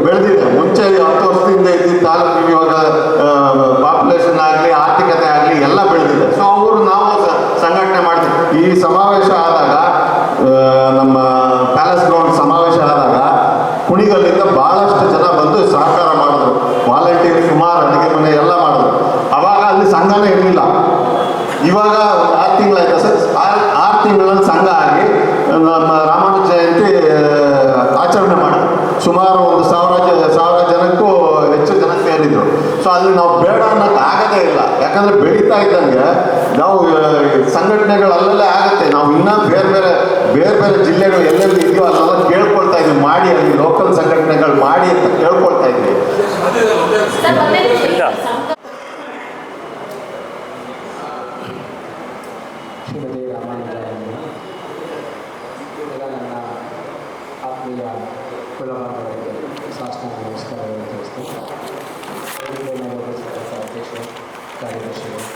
ಬೆಳೆದಿದೆ. ಮುಂಚೆ 10 ವರ್ಷದಿಂದ ಇದ್ದಿದ್ದ ತಾಲೂಕು ಇವಾಗ ಪಾಪ್ಯುಲೇಷನ್ ಆಗಲಿ, ಆರ್ಥಿಕತೆ ಆಗಲಿ ಎಲ್ಲ ಬೆಳೆದಿದೆ. ಸೊ ನಾವು ಸಂಘಟನೆ ಮಾಡ್ತೀವಿ. ಈ ಸಮಾವೇಶ ಆದಾಗ, ನಮ್ಮ ಪ್ಯಾಲೇಸ್ ಗ್ರೌಂಡ್ ಸಮಾವೇಶ ಆದಾಗ ಕುಣಿಗಲ್ಲಿಂದ ಭಾಳಷ್ಟು ಜನ ಬಂದು ಸಹಕಾರ ಮಾಡಿದ್ರು. ವಾಲಂಟಿಯರ್ ಸುಮಾರು ಅಡುಗೆ ಮನೆ ಎಲ್ಲ ಮಾಡಿದ್ರು. ಅವಾಗ ಅಲ್ಲಿ ಸಂಘನೇ ಇರಲಿಲ್ಲ. ಇವಾಗ 6 ತಿಂಗಳಾಯ್ತು ಸರ್. 6 ತಿಂಗಳಲ್ಲಿ ಸಂಘ ಆಗಿ ನಮ್ಮ ರಾಮಾನುಜ ಜಯಂತಿ ಆಚರಣೆ ಮಾಡಿದ್ರು. ಸುಮಾರು 1,000 ಜನಕ್ಕೂ ಹೆಚ್ಚು ಜನ ಸೇರಿದ್ರು. ಸೊ ಅಲ್ಲಿ ನಾವು ಬೇಡ ಅನ್ನೋಕ್ಕೆ ಆಗೋದೇ ಇಲ್ಲ. ಯಾಕಂದರೆ ಬೆಳೀತಾ ಇದ್ದಂಗೆ ನಾವು ಸಂಘಟನೆಗಳು ಅಲ್ಲಲ್ಲೇ ಆಗುತ್ತೆ. ನಾವು ಇನ್ನೂ ಬೇರೆ ಬೇರೆ ಜಿಲ್ಲೆಗಳು ಎಲ್ಲೆಲ್ಲಿ ಇದೆಯೋ ಅಲ್ಲೆಲ್ಲ ಕೇಳ್ಕೊಳ್ತಾ ಇದ್ವಿ, ಮಾಡಿ ಅಲ್ಲಿ ಲೋಕಲ್ ಸಂಘಟನೆಗಳು ಮಾಡಿ ಅಂತ ಕೇಳ್ಕೊಳ್ತಾ ಇದ್ವಿ.
ಶ್ರೀಮತಿ ರಾಮಾನುಜಾಯಮ್ಮ, ಈಗ ನನ್ನ ಆತ್ಮೀಯ ಕುಲಬಾಂಧವರಿಗೆ ಸಾಷ್ಟಾಂಗ ನಮಸ್ಕಾರಗಳನ್ನು ತಿಳಿಸ್ತೀನಿ. ಅಧ್ಯಕ್ಷರು, ಕಾರ್ಯದರ್ಶಿಗಳು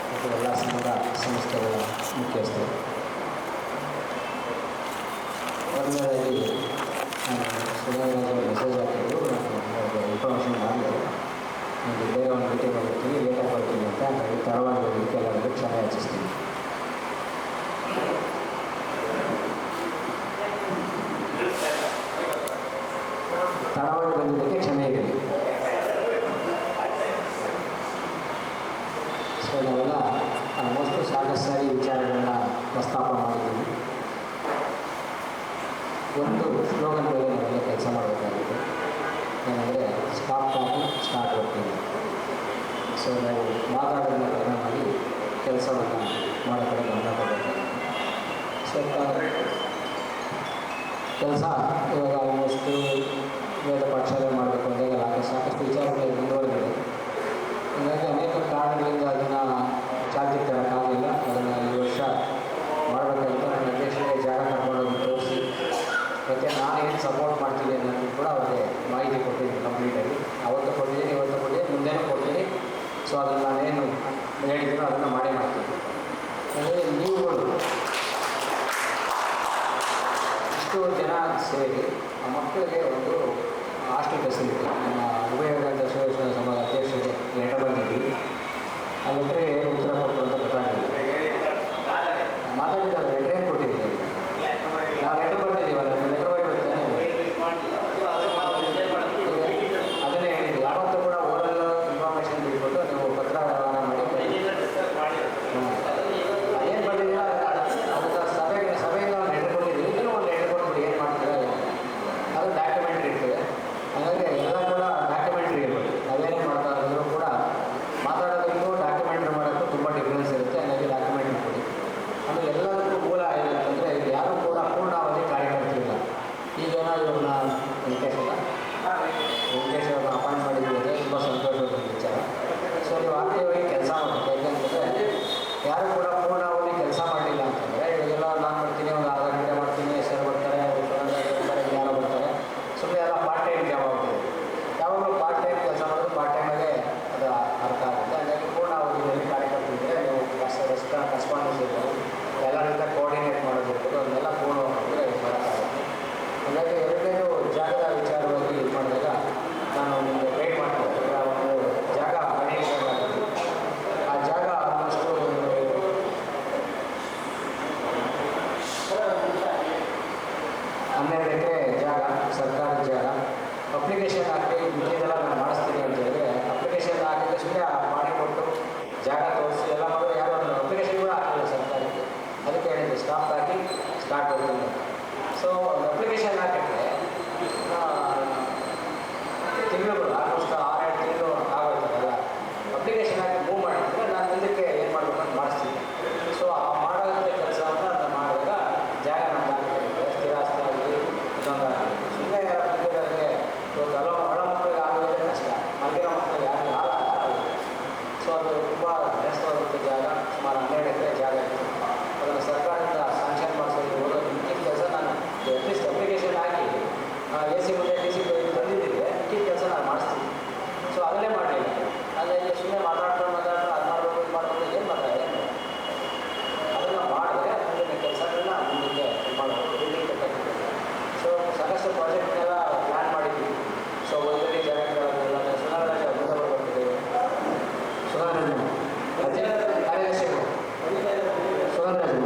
ಮತ್ತು ಎಲ್ಲ ಸಂಘ ಸಂಸ್ಥೆಗಳ ಮುಖ್ಯಸ್ಥರು, ಮೊದಲನೇದಾಗಿ ಸುಧಾರಣೆ ಮೆಸೇಜ್ ಹಾಕಿದ್ರು, ನಾನು ಇನ್ಫಾರ್ಮೇಷನ್ ಮಾಡಿದ್ರು. ನನಗೆ ಬೇರೆ ಒಂದು ಮೀಟಿಂಗ್ ಹೋಗ್ತೀನಿ, ಲೇಟಾಗಿ ಬರ್ತೀನಿ ಅಂತ ನನಗೆ ತಡವಾಗಿ ಹೋಗಲಿಕ್ಕೆ ಎಲ್ಲರಿಗೂ ಕ್ಷಮೆ ಯಾಚಿಸ್ತೀನಿ. ತಡವಾಗಿ ಬಂದಿದ್ದಕ್ಕೆ ಕ್ಷಮೆ ಇರಲಿ. ಸೊ ನಾವೆಲ್ಲ ಆಲ್ಮೋಸ್ಟ್ ಸಾಕಷ್ಟು ವಿಚಾರಗಳನ್ನ ಪ್ರಸ್ತಾಪ ಮಾಡಿದ್ದೀವಿ. ಒಂದು ಸ್ಲೋಗನ್ ಮೇಲೆ ನಾವೆಲ್ಲ ಕೆಲಸ ಮಾಡಬೇಕಾಗುತ್ತೆ. ಏನಂದರೆ stop talking, start working. So ನಾವು ಮಾತಾಡೋದನ್ನ ಕಡಿಮೆ ಮಾಡಿ ಕೆಲಸವನ್ನು ಮಾಡೋ ಕಡೆ ಗಮನ ಕೊಡಬೇಕಾಗುತ್ತೆ. ಸ್ವಲ್ಪ ಕೆಲಸ ಇವಾಗ ಆಲ್ಮೋಸ್ಟು ವೇದ ಪಾಠಶಾಲೆ ಮಾಡಬೇಕು ಅಂದಾಗ ಸಾಕಷ್ಟು ವಿಚಾರಗಳು ಮುಂದುವರೆದಿದೆ. ಹೀಗಾಗಿ ಅನೇಕ ಕಾರಣಗಳಿಂದ ಅದನ್ನು ಚಾಲ್ತಿ ತರೋಕ್ಕಾಗಲಿಲ್ಲ. ಅದನ್ನು ಈ ವರ್ಷ ಮಾಡಬೇಕಾಗಿತ್ತು. ನನ್ನ ಅಧ್ಯಕ್ಷರಿಗೆ ಜಾಗ ಕರ್ಕೊಂಡೋಗಿ ತೋರಿಸಿ
ಹೇಳಿದ್ರು ಅದನ್ನು ಮಾಡೇ ಮಾಡ್ತೀವಿ. ಅಂದರೆ ನೀವುಗಳು ಇಷ್ಟು ಜನ ಸೇರಿ ಆ ಮಕ್ಕಳಿಗೆ ಒಂದು ಹಾಸ್ಟೆಲ್ ಫೆಸಿಲಿಟಿ ನಮ್ಮ ಉಭಯವಾದ ಶಿವಕೃಷ್ಣ ಸಮಾಜ ಅಧ್ಯಕ್ಷರಿಗೆ ಲೆಟರ್ ಬಂದಿದ್ವಿ. ಆ ಲೆಟ್ರಿಗೆ ಉತ್ತರ ಕೊಟ್ಟು ಅಂತ ಗೊತ್ತಾಗಿಲ್ಲ. ಮಾತಾಡಿದ್ದಾರೆ, ಲೆಟ್ರೇನು ಕೊಟ್ಟಿದ್ದೀವಿ ನಾವು, ಲೆಟರ್ ಬರ್ತಿದ್ದೀವಲ್ಲ, ಲೆಟರ್ ಬರ್ತೇನೆ ಅದನ್ನೇ ಹೇಳಿದ್ವಿ. ಯಾವತ್ತೂ ಕೂಡ ಓರಲ್ ಇನ್ಫಾರ್ಮೇಷನ್ ಬಿಟ್ಬಿಟ್ಟು ನೀವು ಪತ್ರ ರವಾನೆ ಮಾಡಿ ಏನು ಬಂದಿದ್ದೀರಾ ಅದಕ್ಕೆ ಸಭೆಯಿಂದ ಒಂದು ಲೆಟರ್ ಕೊಟ್ಟಿದ್ದೀವಿ. ಇನ್ನೂ ಒಂದು ಲೆಟರ್ ಕೊಟ್ಬಿಟ್ಟು ಏನು ಮಾಡ್ತೀರಾ ಅದು ಡಾಕ್ಯುಮೆಂಟ್ರಿ ಇರ್ತದೆ. ಹಾಗಾಗಿ ಎಲ್ಲ ಕೂಡ ಡಾಕ್ಯುಮೆಂಟ್ರಿ ಇರ್ಬೋದು. ನಾವೇನೇ ಮಾಡ್ತಾ ಇದ್ರೂ ಕೂಡ ಮಾತಾಡೋದಕ್ಕೂ ಡಾಕ್ಯುಮೆಂಟ್ರಿ ಮಾಡೋಕ್ಕೂ ತುಂಬ ಡಿಫ್ರೆನ್ಸ್ ಇರುತ್ತೆ. ಹಾಗಾಗಿ ಡಾಕ್ಯುಮೆಂಟ್ರಿ ಕೊಡಿ. ಆಮೇಲೆ ಎಲ್ಲದಕ್ಕೂ ಮೂಲ ಏನಂತಂದರೆ ಇದು ಯಾರೂ ಕೂಡ ಪೂರ್ಣಾವಧಿ ಕಾರ್ಯಕರ್ತರಿಲ್ಲ. ಈಗೇನೋ ಇವ್ರನ್ನ ವೆಂಕಟೇಶ್ ಅವ್ರನ್ನ ಅಪಾಯಿಂಟ್ ಮಾಡಿದ್ದೀವಿ, ತುಂಬ ಸಂತೋಷದ ವಿಚಾರ. ಸೊ ನೀವು ಆಕ್ಟಿವಾಗಿ ಕೆಲಸ ಮಾಡಬೇಕು. ಯಾಕೆಂತಂದರೆ ಯಾರು ಕೂಡ ಪೂರ್ಣಾವಧಿ ಕೆಲಸ ಮಾಡಲಿಲ್ಲ ಅಂತಂದರೆ ಇವಾಗೆಲ್ಲ ನಾನು ಮಾಡ್ತೀನಿ, ಒಂದು ಅರ್ಧ ಗಂಟೆ ಮಾಡ್ತೀನಿ, ಹೆಸರು ಬರ್ತಾರೆ, ಯಾರೋ ಬರ್ತಾರೆ, ಸುಮ್ಮನೆ ಎಲ್ಲ ಪಾರ್ಟ್ ಟೈಮ್ ಜಾಬ್ ಆಗ್ತದೆ. ಯಾವಾಗಲೂ ಪಾರ್ಟ್ ಟೈಮ್ ಕೆಲಸ ಮಾಡೋದು ಪಾರ್ಟ್ ಟೈಮಾಗೆ ಅದು ಅರ್ಥ ಆಗುತ್ತೆ. ಹಾಗಾಗಿ ಪೂರ್ಣಾವಧಿಯಲ್ಲಿ ಕಾರ್ಯಕರ್ತರಿದ್ದರೆ ನೀವು ರೆಸ್ಪಾನ್ಸ್ ಇರ್ಬೋದು, ಎಲ್ಲರಿಂದ ಕೋಆರ್ಡಿನೇಟ್ ಮಾಡೋದಿರ್ಬೋದು, ಅದನ್ನೆಲ್ಲ ಪೂರ್ಣವಾಗಿದೆ ಮಾಡೋಕ್ಕಾಗುತ್ತೆ. ಹಾಗಾಗಿ ಎರಡನೇದು ಜಾಗದ ವಿಚಾರವಾಗಿ ಇದು ಮಾಡಿದಾಗ ನಾನು ನಿಮಗೆ ಗೈಡ್ ಮಾಡ್ತೀನಿ. ಒಂದು ಜಾಗ ಪಡೆಯಬೇಕಾಗುತ್ತೆ. ಆ ಜಾಗ ಆಲ್ಮೋಸ್ಟು ಒಂದು 12 ಎಕರೆ ಜಾಗ, ಸರ್ಕಾರದ ಜಾಗ. ಅಪ್ಲಿಕೇಶನ್ ಹಾಕಿ ಇದೆಲ್ಲ ನಾನು ಮಾಡಿಸ್ತೀನಿ ಅಂತ ಹೇಳಿದ್ರೆ ಅಪ್ಲಿಕೇಶನ್ ಹಾಕಿದ ಸುಮ್ಮನೆ ಮಾಡಿ ಕೊಟ್ಟು ಜಾಗ ತೋರಿಸಿ ಎಲ್ಲ ಮಾಡೋದು ಯಾರು ಅಪ್ಲಿಕೇಶನ್ ಕೂಡ ಹಾಕಿಲ್ಲ ಸರ್ಕಾರಕ್ಕೆ. ಅದಕ್ಕೆ ಹೇಳಿದ್ದೆ ಸ್ಟಾಪ್ ಹಾಕಿ ಸ್ಟಾರ್ಟ್ ಹೋಗ್ತೀನಿ. ಸೊ ಒಂದು ಅಪ್ಲಿಕೇಶನ್ ಹಾಕಿದ್ರೆ ತಿಂಗಳು ಆಲ್ಮೋಸ್ಟ್ 6-7 ತಿಂಗಳು ಆಗೋಯ್ತದಲ್ಲ. ಅಪ್ಲಿಕೇಶನ್ ಹಾಕಿ ಮೂವ್ ಮಾಡಿದ್ರೆ ನಾನು ಮುಂದಕ್ಕೆ ಏನು ಮಾಡಬೇಕು ಅಂತ ಮಾಡಿಸ್ತೀನಿ. ಸೊ ಆ ಮಾಡೋಂಥ ಕೆಲಸವನ್ನು ನಾನು ಮಾಡಿದಾಗ ಜಾಗ ನಮ್ಗೆ ಆಗಿರುತ್ತೆ. ಸ್ಥಿರಾಸ್ತಿ ಆಗಲಿ ಇದೊಂದಾಗಲಿ ಸುಮ್ಮನೆ ಅದಕ್ಕೆ ಇವತ್ತು ಒಳ ಮಕ್ಕಳಿಗೆ ಆಗೋದ್ರೆ ಕಷ್ಟ, ಮಲಗಿರೋ ಮಕ್ಕಳಿಗೆ ಯಾರು ಆಗಲ್ಲ. ಸೊ ಅದು ತುಂಬ ವ್ಯಸ್ತವಾದಂಥ ಜಾಗ, ಸುಮಾರು 12 ಎಕರೆ ಜಾಗ ಇತ್ತು. ಅದನ್ನು ಸರ್ಕಾರದಿಂದ ಸ್ಯಾಂಕ್ಷನ್ ಮಾಡಿಸೋದು ಈ ಕೆಲಸ ನಾನು ಅಟ್ಲೀಸ್ಟ್ ಅಪ್ಲಿಕೇಶನ್ ಹಾಕಿ AC ಮುಂದೆ DC ಬಂದಿದ್ದಿದ್ರೆ ಈ ಕೆಲಸ ನಾನು ಮಾಡಿಸ್ತೀನಿ. ಸೊ ಅದನ್ನೇ ಮಾಡಲಿಲ್ಲ. ಹಾಗಾಗಿ ಸುಮ್ಮನೆ ಮಾತಾಡ್ಕೊಂಡು ಅದು ಮಾಡಬೇಕು ಇದು ಮಾಡಬೇಕು ಏನು ಮಾಡ್ತಾರೆ, ಅದನ್ನು ಮಾಡಿದ್ರೆ ಮುಂದಿನ ಕೆಲಸಗಳನ್ನ ಮುಂದಕ್ಕೆ ಮಾಡಬೇಕು, ಬಿಲ್ಡಿಂಗ್ ಕಟ್ಟಕ್ಕೆ. ಸೊ ಸಾಕಷ್ಟು ಪ್ರಾಜೆಕ್ಟ್ನೆಲ್ಲ ಪ್ಲ್ಯಾನ್ ಮಾಡಿದ್ದೀವಿ. ಸೊ ಒಂದರಲ್ಲಿ ಜಾಗಗಳೆಲ್ಲ ಸುಧಾರಣೆ ಬರ್ತಿದ್ದೇವೆ. ಸುಧಾರಣೆ ಕಾರ್ಯದರ್ಶಿಗಳು ಸುಧಾರಣೆ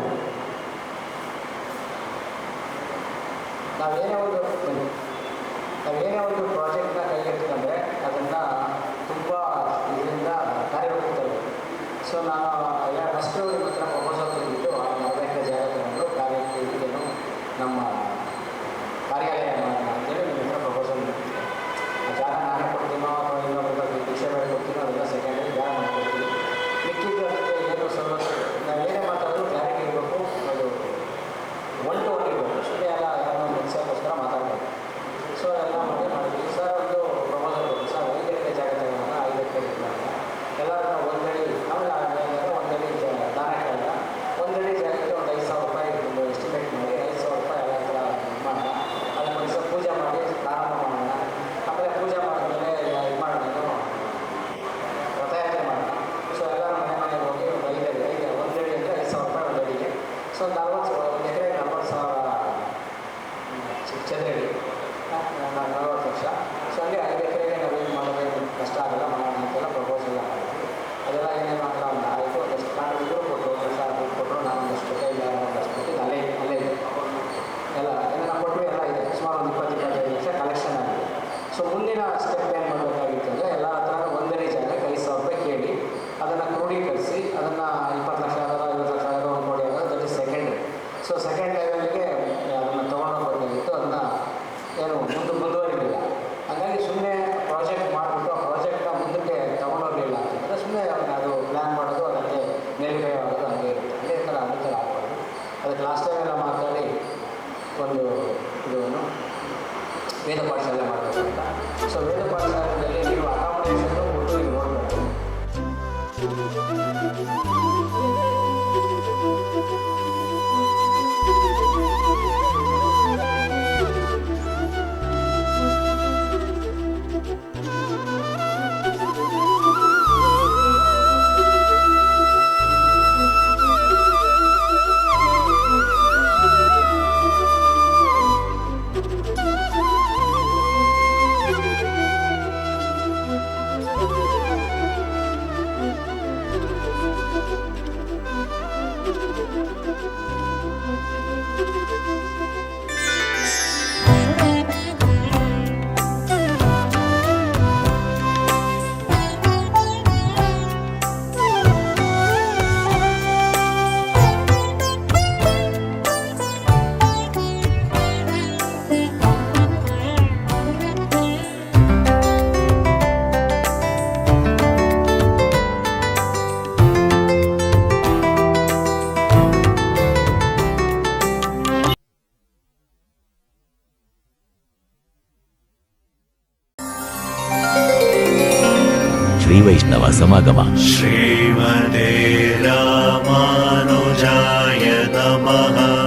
ನಾವೇನೇ ಒಂದು ಪ್ರಾಜೆಕ್ಟ್ನ ಕೈಗೆತ್ತಿಕೊಂಡ್ರೆ ಅದನ್ನು ತುಂಬ ಇದರಿಂದ ಕಾರ್ಯರೂಪಕ್ಕೆ ತರಬೇಕು. ಸೊ ನಾನು ಫಸ್ಟು ನಿಮ್ಮ ಹತ್ರ ಪ್ರಪೋಸಲ್ ತಂದಿದ್ದು ಆ 4 ಎಕರೆ ಜಾಗ ತಗೊಂಡು ಕಾರ್ಯಕ್ರಮ ನಮ್ಮ ಕಾರ್ಯಾಲಯ ಅಂತೇಳಿ ನಿಮ್ಮ ಹತ್ರ ಪ್ರಪೋಸಲ್ ಮಾಡ್ತೀನಿ. ಆ ಜಾಗ ನಾನೇ ಕೊಡ್ತೀನೋ ಅಥವಾ ಇನ್ನೊಬ್ಬರ ಭಿಕ್ಷೆ ಬೇಡ ಕೊಡ್ತೀನೋ ಅದೆಲ್ಲ ಸೆಕೆಂಡರಿ ಜಾಗ ಮಾಡ್ಕೊಡ್ತೀನಿ. ಮಿಕ್ಕಿದ್ದು ಅದಕ್ಕೆ ಏನು ಸವಲತ್ತು ನಾವೇನೇ ಮಾತಾಡೋದು ಕ್ಲಾರಿಟಿ ಇರಬೇಕು, ಅದು 1 to 1 ಇರಬೇಕು. ಸುಮ್ಮನೆ ಎಲ್ಲ ಯಾರೋ ಮುಗಿಸೋಕ್ಕೋಸ್ಕರ ಮಾತಾಡಬೇಕು. ಸೊ ಎಲ್ಲ ಮಾಡಿದ್ವಿ. ಸರ್ ಒಂದು ಪ್ರಪೋಸಲ್ ಕೊಟ್ಟು ಸರ್ 5 ಎಕರೆ ಜಾಗ ತಗೋಣ, 5 ಎಕರೆ ಎಲ್ಲರೂ ಒಂದಡಿ ಆಮೇಲೆ ಒಂದಡಿ ದಾನ ಕೇಳೋಣ. ಒಂದಡಿ ಜಾಗಕ್ಕೆ ಒಂದು 5,000 ರೂಪಾಯಿ ಒಂದು ಎಸ್ಟಿಮೇಟ್ ಮಾಡಿ 5,000 ರೂಪಾಯಿ ಎಲ್ಲ ಥರ ಮಾಡೋಣ. ಅದನ್ನು ಒಂದು ಸ್ವಲ್ಪ ಪೂಜೆ ಮಾಡಿ ಪ್ರಾರಂಭ ಮಾಡೋಣ. ಆಮೇಲೆ ಪೂಜೆ ಮಾಡಿದ್ಮೇಲೆ ಇದು ಮಾಡೋಣ, ರಥಯಾತ್ರೆ ಮಾಡೋಣ. ಸೊ ಎಲ್ಲರೂ ಮನೆಗೆ ಹೋಗಿ ಒಂದು 5 ಅಡಿ ಒಂದಡಿ ಅಂದರೆ 5,000 ರೂಪಾಯಿ ಒಂದು ಅಡಿಗೆ. ಸೊ 1 ಎಕರೆ 40,000 ಚದರಡಿ, 40 ಲಕ್ಷ. ಸೊ ಹಂಗೆ 5 ಎಕರೆಗೆ ನಾವು ಏನು ಮಾಡೋದು ಕಷ್ಟ ಆಗಲ್ಲ, ಮಾಡೋಣ ಅಂತೆಲ್ಲ ಪ್ರಪೋಸಲ್ ಮಾಡಿದ್ವಿ. ಅದೆಲ್ಲ ಏನೇನು ಅಂತ ಒಂದು ಆಯಿತು. ಒಂದಷ್ಟು ಕಾಂಟ್ರಿಬ್ಯೂಟರು ಕೊಟ್ಟರು, ಕೆಲಸ ಕೊಟ್ಟರು. ನಾನು ಒಂದಷ್ಟು ಕೈ ಒಂದಷ್ಟು ಕೊಟ್ಟು ಅಲ್ಲೇ ಎಲ್ಲ ಏನೇನು ಕೊಟ್ಟರು ಎಲ್ಲ ಇದೆ. ಸುಮಾರು ಒಂದು 20-25 ಲಕ್ಷ ಕಲೆಕ್ಷನ್ ಆಗಿದೆ. ಸೊ ಮುಂದಿನ ಸ್ಟೆಪ್ ಏನು ಮಾಡಬೇಕಾಗಿತ್ತು ಅಂದರೆ ಎಲ್ಲ ಹತ್ರ ಒಂದನೇ ಜಾಗಕ್ಕೆ 5,000 ರೂಪಾಯಿ ಕೇಳಿ ಅದನ್ನು ಕ್ರೋಢೀಕರಿಸಿ ಅದನ್ನು 20 ಲಕ್ಷ ಆಗೋದು, 50 ಲಕ್ಷ ಆಗೋದು, 1 ಕೋಟಿ ಆಗೋದು, that is secondary. So second ಲೆವೆಲ್ಗೆ ಅದನ್ನು ತೊಗೊಂಡೋಗ್ಬೇಕಾಗಿತ್ತು. ಅದನ್ನು ಏನು ಮುಂದುವರಿಲಿಲ್ಲ. ಹಾಗಾಗಿ ಸುಮ್ಮನೆ ಪ್ರಾಜೆಕ್ಟ್ ಮಾಡಿಬಿಟ್ಟು ಆ ಪ್ರಾಜೆಕ್ಟ್ನ ಮುಂದಕ್ಕೆ ತೊಗೊಂಡೋಗಲಿಲ್ಲ ಅಂತಂದರೆ ಸುಮ್ಮನೆ ಅದು ಪ್ಲ್ಯಾನ್ ಮಾಡೋದು, ಅದಕ್ಕೆ ಮೇಲ್ಗೈ ಆಗೋದು ಹಾಗೆ ಇರುತ್ತೆ. ಅದೇ ಥರ ಆಗಬಾರ್ದು. ಅದಕ್ಕೆ ಲಾಸ್ಟ್ ಟೈಮ್ ಎಲ್ಲ ಮಾತಾಡಿ ಒಂದು ಇದನ್ನು ವೇದ ಪಾಠಶಾಲೆ ಮಾಡಬೇಕು ಅಂತ. ಸೊ ವೇದ ಪಾಠಶಾಲೆಯಲ್ಲಿ ನೀವು ಅಕಾಮಡೇಷನ್ನು ಒಟ್ಟು ನೀವು ನೋಡಬೇಕು.
ಸಮಾಗಮ.
ಶ್ರೀಮತೆ ರಾಮಾನುಜಾಯ ನಮಃ.